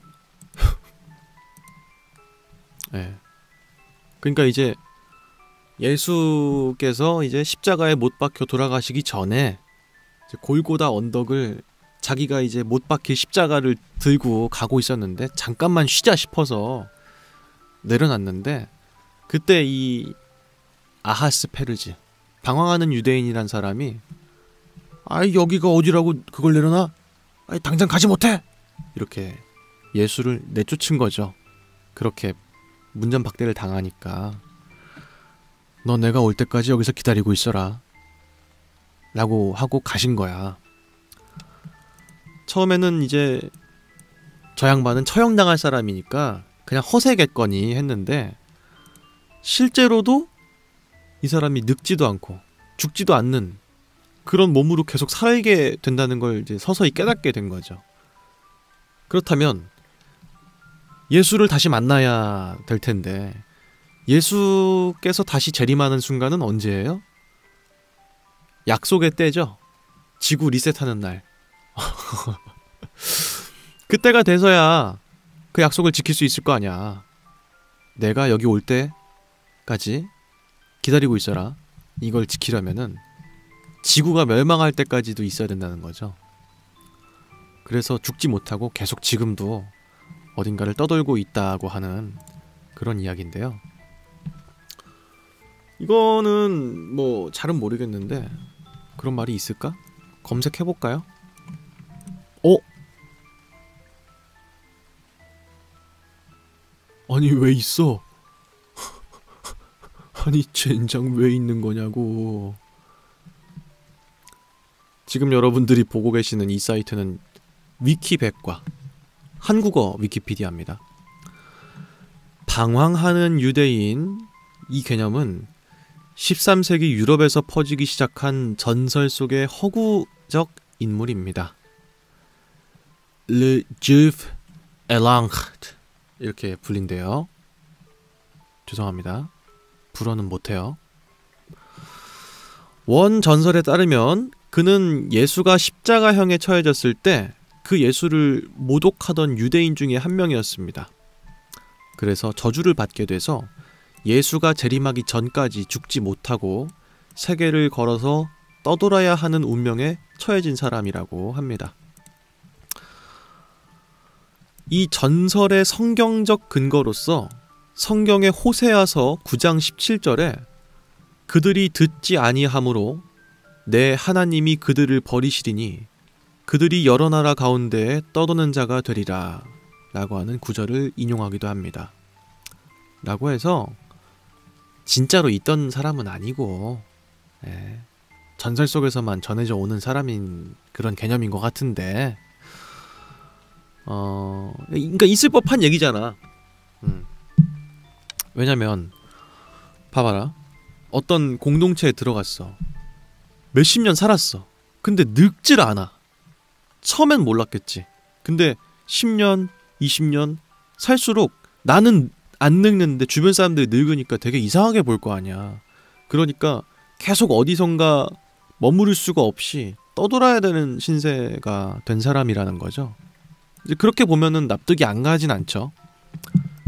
네. 그러니까 이제 예수께서 이제 십자가에 못 박혀 돌아가시기 전에 이제 골고다 언덕을 자기가 이제 못 박힐 십자가를 들고 가고 있었는데 잠깐만 쉬자 싶어서 내려놨는데 그때 이 아하스페르즈, 방황하는 유대인이란 사람이 아이 여기가 어디라고 그걸 내려놔? 아이 당장 가지 못해! 이렇게 예수를 내쫓은 거죠. 그렇게 문전박대를 당하니까 너 내가 올 때까지 여기서 기다리고 있어라 라고 하고 가신 거야. 처음에는 이제 저 양반은 처형당할 사람이니까 그냥 허세겠거니 했는데 실제로도 이 사람이 늙지도 않고 죽지도 않는 그런 몸으로 계속 살게 된다는 걸 이제 서서히 깨닫게 된 거죠. 그렇다면 예수를 다시 만나야 될 텐데 예수께서 다시 재림하는 순간은 언제예요? 약속의 때죠. 지구 리셋하는 날. 그때가 돼서야 그 약속을 지킬 수 있을 거 아니야. 내가 여기 올 때까지 기다리고 있어라. 이걸 지키려면은 지구가 멸망할 때까지도 있어야 된다는 거죠. 그래서 죽지 못하고 계속 지금도 어딘가를 떠돌고 있다고 하는 그런 이야기인데요. 이거는 뭐 잘은 모르겠는데 그런 말이 있을까? 검색해볼까요? 아니 왜 있어? 아니 젠장 왜 있는 거냐고. 지금 여러분들이 보고 계시는 이 사이트는 위키백과 한국어 13세기 유럽에서 퍼지기 시작한 전설 속의 허구적 인물입니다. Le Juif Elancht 이렇게 불린대요. 죄송합니다. 불어는 못해요. 원 전설에 따르면 그는 예수가 십자가형에 처해졌을 때 그 예수를 모독하던 유대인 중에 한 명이었습니다. 그래서 저주를 받게 돼서 예수가 재림하기 전까지 죽지 못하고 세계를 걸어서 떠돌아야 하는 운명에 처해진 사람이라고 합니다. 이 전설의 성경적 근거로서 성경의 호세아서 9장 17절에 그들이 듣지 아니하므로 내 하나님이 그들을 버리시리니 그들이 여러 나라 가운데에 떠도는 자가 되리라 라고 하는 구절을 인용하기도 합니다. 라고 해서 진짜로 있던 사람은 아니고 전설 속에서만 전해져 오는 사람인 그런 개념인 것 같은데 그러니까 있을 법한 얘기잖아. 왜냐면 봐봐라. 어떤 공동체에 들어갔어. 몇십 년 살았어. 근데 늙질 않아. 처음엔 몰랐겠지. 근데 10년, 20년 살수록 나는 안 늙는데 주변 사람들이 늙으니까 되게 이상하게 볼 거 아니야. 그러니까 계속 어디선가 머무를 수가 없이 떠돌아야 되는 신세가 된 사람이라는 거죠. 이제 그렇게 보면은 납득이 안 가진 않죠.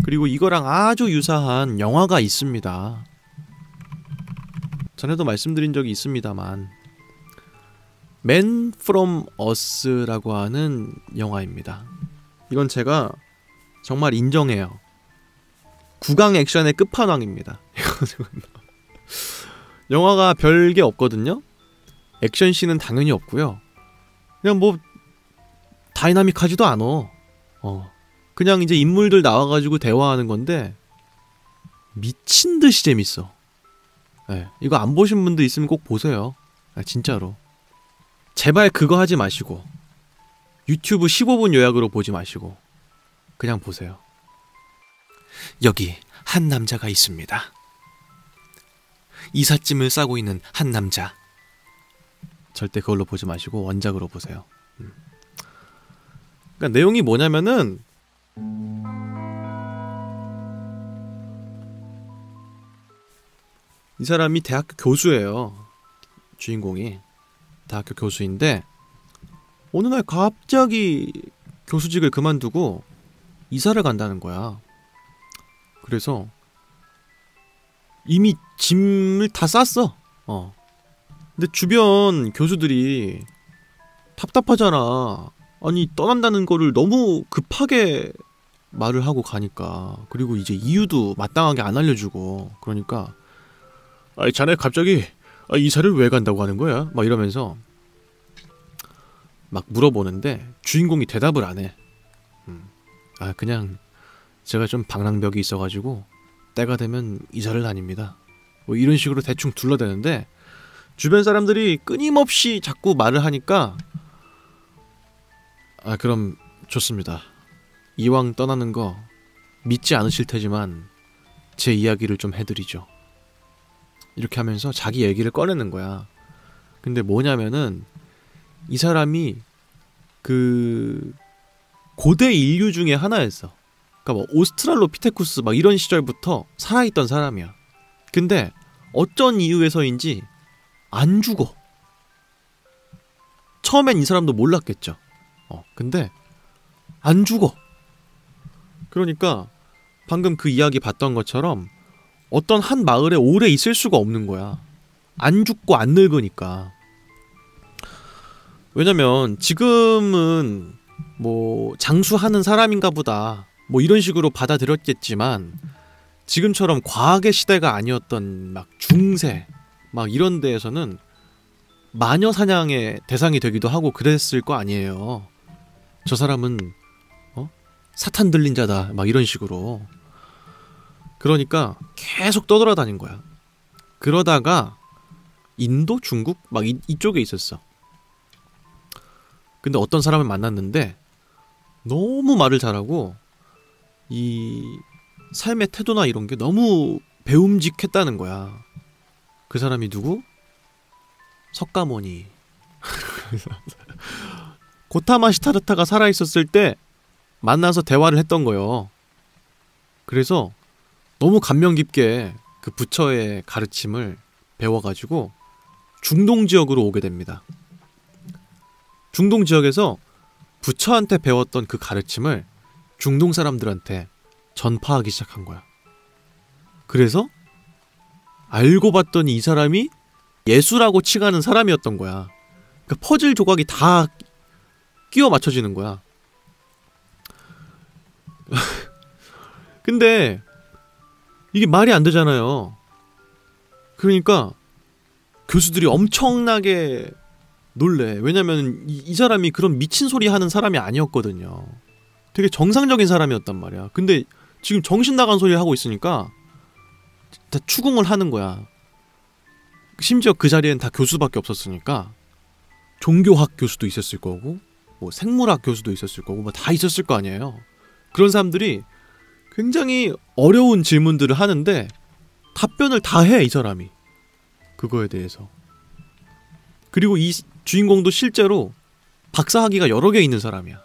그리고 이거랑 아주 유사한 영화가 있습니다. 전에도 말씀드린 적이 있습니다만 Man from Us라고 하는 영화입니다. 이건 제가 정말 인정해요. 국악 액션의 끝판왕입니다. 영화가 별게 없거든요. 액션씬은 당연히 없고요. 그냥 뭐 다이나믹하지도 않아. 그냥 이제 인물들 나와가지고 대화하는 건데 미친 듯이 재밌어. 이거 안 보신 분들 있으면 꼭 보세요. 진짜로. 제발 그거 하지 마시고 유튜브 15분 요약으로 보지 마시고 그냥 보세요. 여기 한 남자가 있습니다. 이삿짐을 싸고 있는 한 남자. 절대 그걸로 보지 마시고 원작으로 보세요. 그러니까 내용이 뭐냐면은 이 사람이 대학교 교수예요. 주인공이 대학교 교수인데 어느 날 갑자기 교수직을 그만두고 이사를 간다는 거야. 그래서 이미 짐을 다 쌌어. 근데 주변 교수들이 답답하잖아. 아니 떠난다는 거를 너무 급하게 말을 하고 가니까. 그리고 이제 이유도 마땅하게 안 알려주고. 그러니까 아니 자네 갑자기 이사를 왜 간다고 하는 거야? 막 이러면서 막 물어보는데 주인공이 대답을 안 해. 그냥 제가 좀 방랑벽이 있어가지고 때가 되면 이사를 다닙니다. 뭐 이런 식으로 대충 둘러대는데 주변 사람들이 끊임없이 자꾸 말을 하니까 그럼 좋습니다. 이왕 떠나는 거 믿지 않으실 테지만 제 이야기를 좀 해드리죠. 이렇게 하면서 자기 얘기를 꺼내는 거야. 근데 뭐냐면은 이 사람이 그 고대 인류 중에 하나였어. 그러니까 뭐 오스트랄로피테쿠스 막 이런 시절부터 살아있던 사람이야. 근데 어쩐 이유에서인지 안 죽어. 처음엔 이 사람도 몰랐겠죠. 근데 안 죽어. 그러니까 방금 그 이야기 봤던 것처럼 어떤 한 마을에 오래 있을 수가 없는 거야. 안 죽고 안 늙으니까. 왜냐면 지금은 뭐 장수하는 사람인가 보다 뭐 이런 식으로 받아들였겠지만 지금처럼 과학의 시대가 아니었던 막 중세 막 이런 데에서는 마녀 사냥의 대상이 되기도 하고 그랬을 거 아니에요. 저 사람은 사탄 들린 자다 막 이런 식으로. 그러니까 계속 떠돌아다닌 거야. 그러다가 인도, 중국 막 이쪽에 있었어. 근데 어떤 사람을 만났는데 너무 말을 잘하고 이 삶의 태도나 이런 게 너무 배움직했다는 거야. 그 사람이 누구? 석가모니. 고타마 시타르타가 살아있었을 때 만나서 대화를 했던 거예요. 그래서 너무 감명 깊게 그 부처의 가르침을 배워가지고 중동 지역으로 오게 됩니다. 중동 지역에서 부처한테 배웠던 그 가르침을 중동 사람들한테 전파하기 시작한 거야. 그래서 알고 봤더니 이 사람이 예수라고 칭하는 사람이었던 거야. 그러니까 퍼즐 조각이 다 끼워 맞춰지는 거야. 근데 이게 말이 안 되잖아요. 그러니까 교수들이 엄청나게 놀래. 왜냐면 이 사람이 그런 미친 소리 하는 사람이 아니었거든요. 되게 정상적인 사람이었단 말이야. 근데 지금 정신 나간 소리 하고 있으니까 다 추궁을 하는 거야. 심지어 그 자리엔 다 교수밖에 없었으니까 종교학 교수도 있었을 거고 뭐 생물학 교수도 있었을 거고 뭐 다 있었을 거 아니에요. 그런 사람들이 굉장히 어려운 질문들을 하는데 답변을 다 해, 이 사람이. 그거에 대해서. 그리고 이 주인공도 실제로 박사학위가 여러 개 있는 사람이야.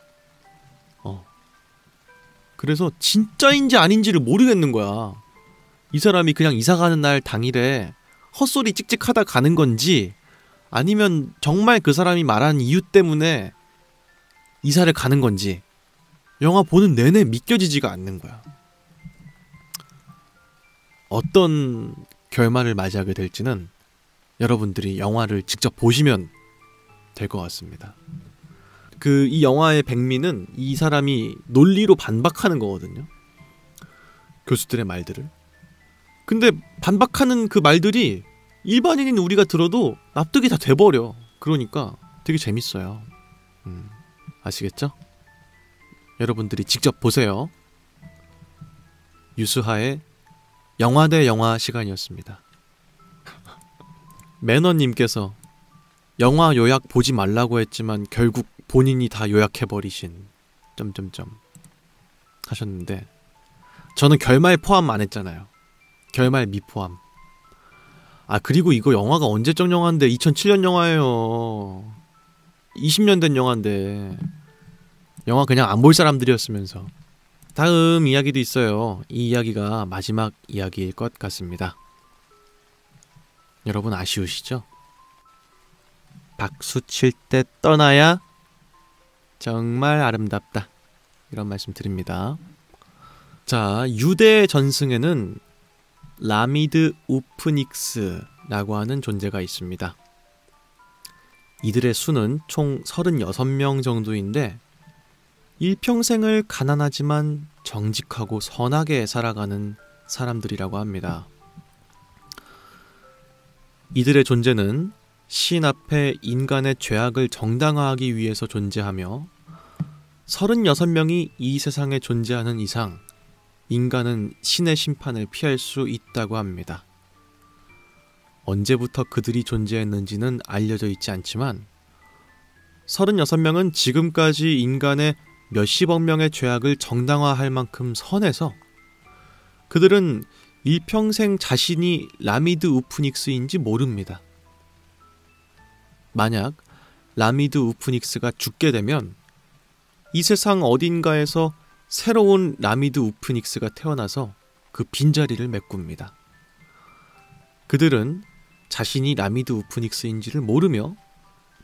그래서 진짜인지 아닌지를 모르겠는 거야. 이 사람이 그냥 이사가는 날 당일에 헛소리 찍찍하다 가는 건지 아니면 정말 그 사람이 말한 이유 때문에 이사를 가는 건지 영화 보는 내내 믿겨지지가 않는 거야. 어떤 결말을 맞이하게 될지는 여러분들이 영화를 직접 보시면 될 것 같습니다. 이 영화의 백미는 이 사람이 논리로 반박하는 거거든요. 교수들의 말들을. 근데 반박하는 그 말들이 일반인인 우리가 들어도 납득이 다 돼버려. 그러니까 되게 재밌어요. 아시겠죠? 여러분들이 직접 보세요. 유스하의 영화 대 영화 시간이었습니다. 매너님께서 영화 요약 보지 말라고 했지만 결국 본인이 다 요약해버리신 점점점 하셨는데 저는 결말 포함 안 했잖아요. 결말 미포함. 아 그리고 이거 영화가 언제적 영화인데 2007년 영화예요. 20년 된 영화인데 영화 그냥 안 볼 사람들이었으면서. 다음 이야기도 있어요. 이 이야기가 마지막 이야기일 것 같습니다. 여러분 아쉬우시죠? 박수 칠 때 떠나야 정말 아름답다. 이런 말씀 드립니다. 자, 유대 전승에는 라미드 우프닉스라고 하는 존재가 있습니다. 이들의 수는 총 36명 정도인데 일평생을 가난하지만 정직하고 선하게 살아가는 사람들이라고 합니다. 이들의 존재는 신 앞에 인간의 죄악을 정당화하기 위해서 존재하며 36명이 이 세상에 존재하는 이상 인간은 신의 심판을 피할 수 있다고 합니다. 언제부터 그들이 존재했는지는 알려져 있지 않지만 36명은 지금까지 인간의 몇십억 명의 죄악을 정당화할 만큼 선해서 그들은 일평생 자신이 라미드 우프닉스인지 모릅니다. 만약 라미드 우프닉스가 죽게 되면 이 세상 어딘가에서 새로운 라미드 우프닉스가 태어나서 그 빈자리를 메꿉니다. 그들은 자신이 라미드 우프닉스인지를 모르며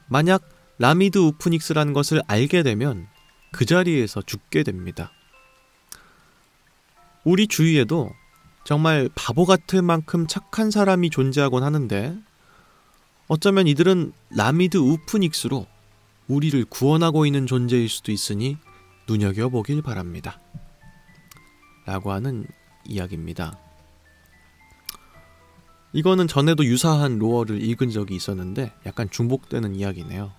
만약 라미드 우프닉스라는 것을 알게 되면 그 자리에서 죽게 됩니다. 우리 주위에도 정말 바보 같을 만큼 착한 사람이 존재하곤 하는데 어쩌면 이들은 라미드 우프닉스로 우리를 구원하고 있는 존재일 수도 있으니 눈여겨보길 바랍니다. 라고 하는 이야기입니다. 이거는 전에도 유사한 로어를 읽은 적이 있었는데 약간 중복되는 이야기네요.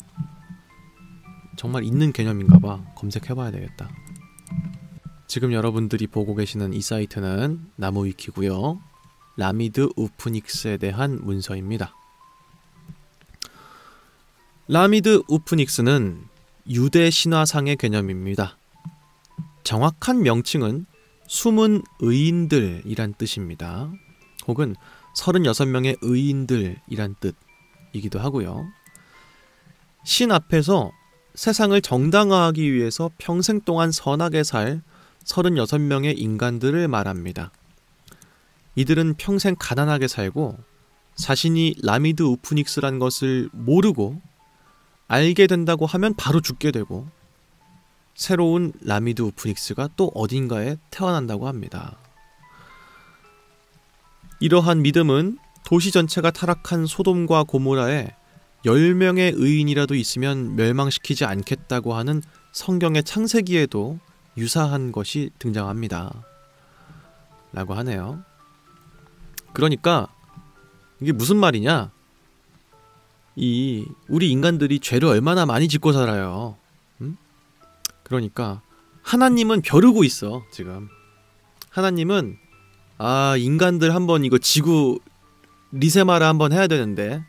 정말 있는 개념인가봐. 검색해봐야 되겠다. 지금 여러분들이 보고 계시는 이 사이트는 나무위키고요. 라미드 우프닉스에 대한 문서입니다. 라미드 우프닉스는 유대 신화상의 개념입니다. 정확한 명칭은 숨은 의인들이란 뜻입니다. 혹은 36명의 의인들이란 뜻이기도 하고요. 신 앞에서 세상을 정당화하기 위해서 평생 동안 선하게 살 36명의 인간들을 말합니다. 이들은 평생 가난하게 살고 자신이 라미드 우프닉스란 것을 모르고 알게 된다고 하면 바로 죽게 되고 새로운 라미드 우프닉스가 또 어딘가에 태어난다고 합니다. 이러한 믿음은 도시 전체가 타락한 소돔과 고모라에 10명의 의인이라도 있으면 멸망시키지 않겠다고 하는 성경의 창세기에도 유사한 것이 등장합니다. 라고 하네요. 그러니까 이게 무슨 말이냐? 우리 인간들이 죄를 얼마나 많이 짓고 살아요. 그러니까 하나님은 벼르고 있어 지금. 하나님은 인간들 한번 이거 지구 리세마라 한번 해야 되는데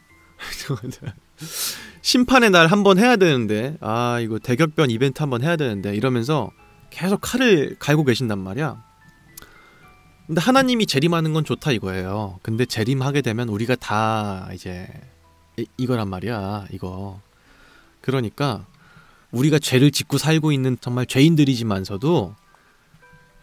심판의 날 한번 해야 되는데 이거 대격변 이벤트 한번 해야 되는데 이러면서 계속 칼을 갈고 계신단 말이야. 근데 하나님이 재림하는 건 좋다 이거예요. 근데 재림하게 되면 우리가 다 이제 이거란 말이야 이거. 그러니까 우리가 죄를 짓고 살고 있는 정말 죄인들이지만서도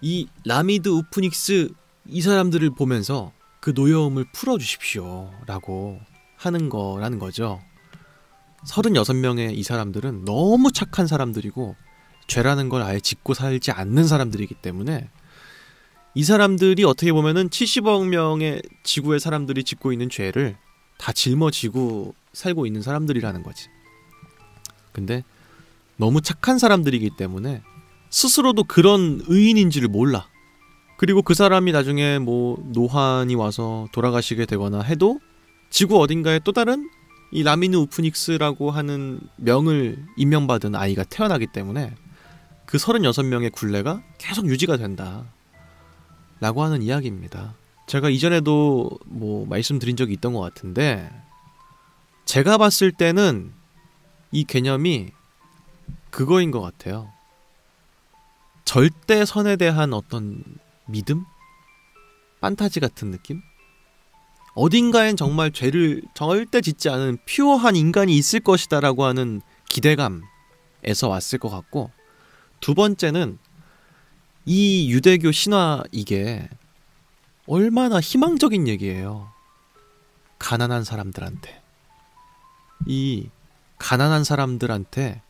이 라미드 우프닉스 이 사람들을 보면서 그 노여움을 풀어주십시오 라고 하는 거라는 거죠. 36명의 이 사람들은 너무 착한 사람들이고 죄라는 걸 아예 짓고 살지 않는 사람들이기 때문에 이 사람들이 어떻게 보면은 70억 명의 지구의 사람들이 짓고 있는 죄를 다 짊어지고 살고 있는 사람들이라는 거지. 근데 너무 착한 사람들이기 때문에 스스로도 그런 의인인지를 몰라. 그리고 그 사람이 나중에 뭐 노환이 와서 돌아가시게 되거나 해도 지구 어딘가에 또 다른 이 라미드 우프닉스라고 하는 명을 임명받은 아이가 태어나기 때문에 그 36명의 굴레가 계속 유지가 된다 라고 하는 이야기입니다. 제가 이전에도 뭐 말씀드린 적이 있던 것 같은데 제가 봤을 때는 이 개념이 그거인 것 같아요. 절대선에 대한 어떤 믿음? 판타지 같은 느낌? 어딘가엔 정말 죄를 절대 짓지 않은 퓨어한 인간이 있을 것이다 라고 하는 기대감에서 왔을 것 같고, 두 번째는 이 유대교 신화 이게 얼마나 희망적인 얘기예요. 가난한 사람들한테. 이 가난한 사람들한테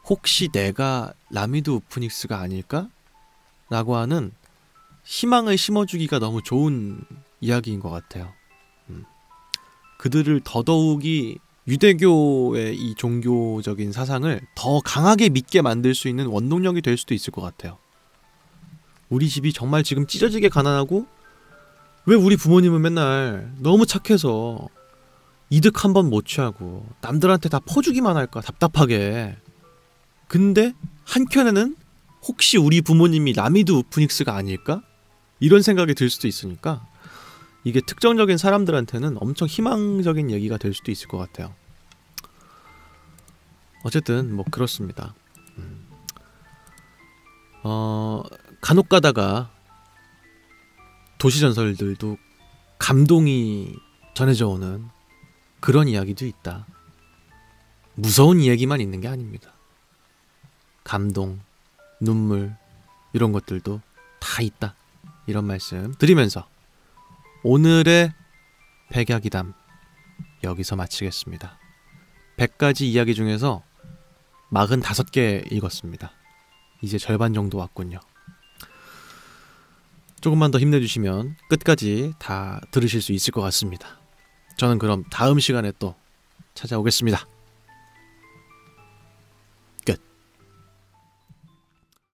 혹시 내가 라미드 우프닉스가 아닐까? 라고 하는 희망을 심어주기가 너무 좋은 이야기인 것 같아요. 그들을 더더욱이 유대교의 이 종교적인 사상을 더 강하게 믿게 만들 수 있는 원동력이 될 수도 있을 것 같아요. 우리 집이 정말 지금 찢어지게 가난하고 왜 우리 부모님은 맨날 너무 착해서 이득 한 번 못 취하고 남들한테 다 퍼주기만 할까 답답하게. 근데 한켠에는 혹시 우리 부모님이 라미드 우프닉스가 아닐까? 이런 생각이 들 수도 있으니까 이게 특정적인 사람들한테는 엄청 희망적인 얘기가 될 수도 있을 것 같아요. 어쨌든 뭐 그렇습니다. 간혹 가다가 도시전설들도 감동이 전해져 오는 그런 이야기도 있다. 무서운 이야기만 있는 게 아닙니다. 감동, 눈물 이런 것들도 다 있다. 이런 말씀 드리면서 오늘의 백야기담 여기서 마치겠습니다. 100가지 이야기 중에서 45개 읽었습니다. 이제 절반 정도 왔군요. 조금만 더 힘내주시면 끝까지 다 들으실 수 있을 것 같습니다. 저는 그럼 다음 시간에 또 찾아오겠습니다.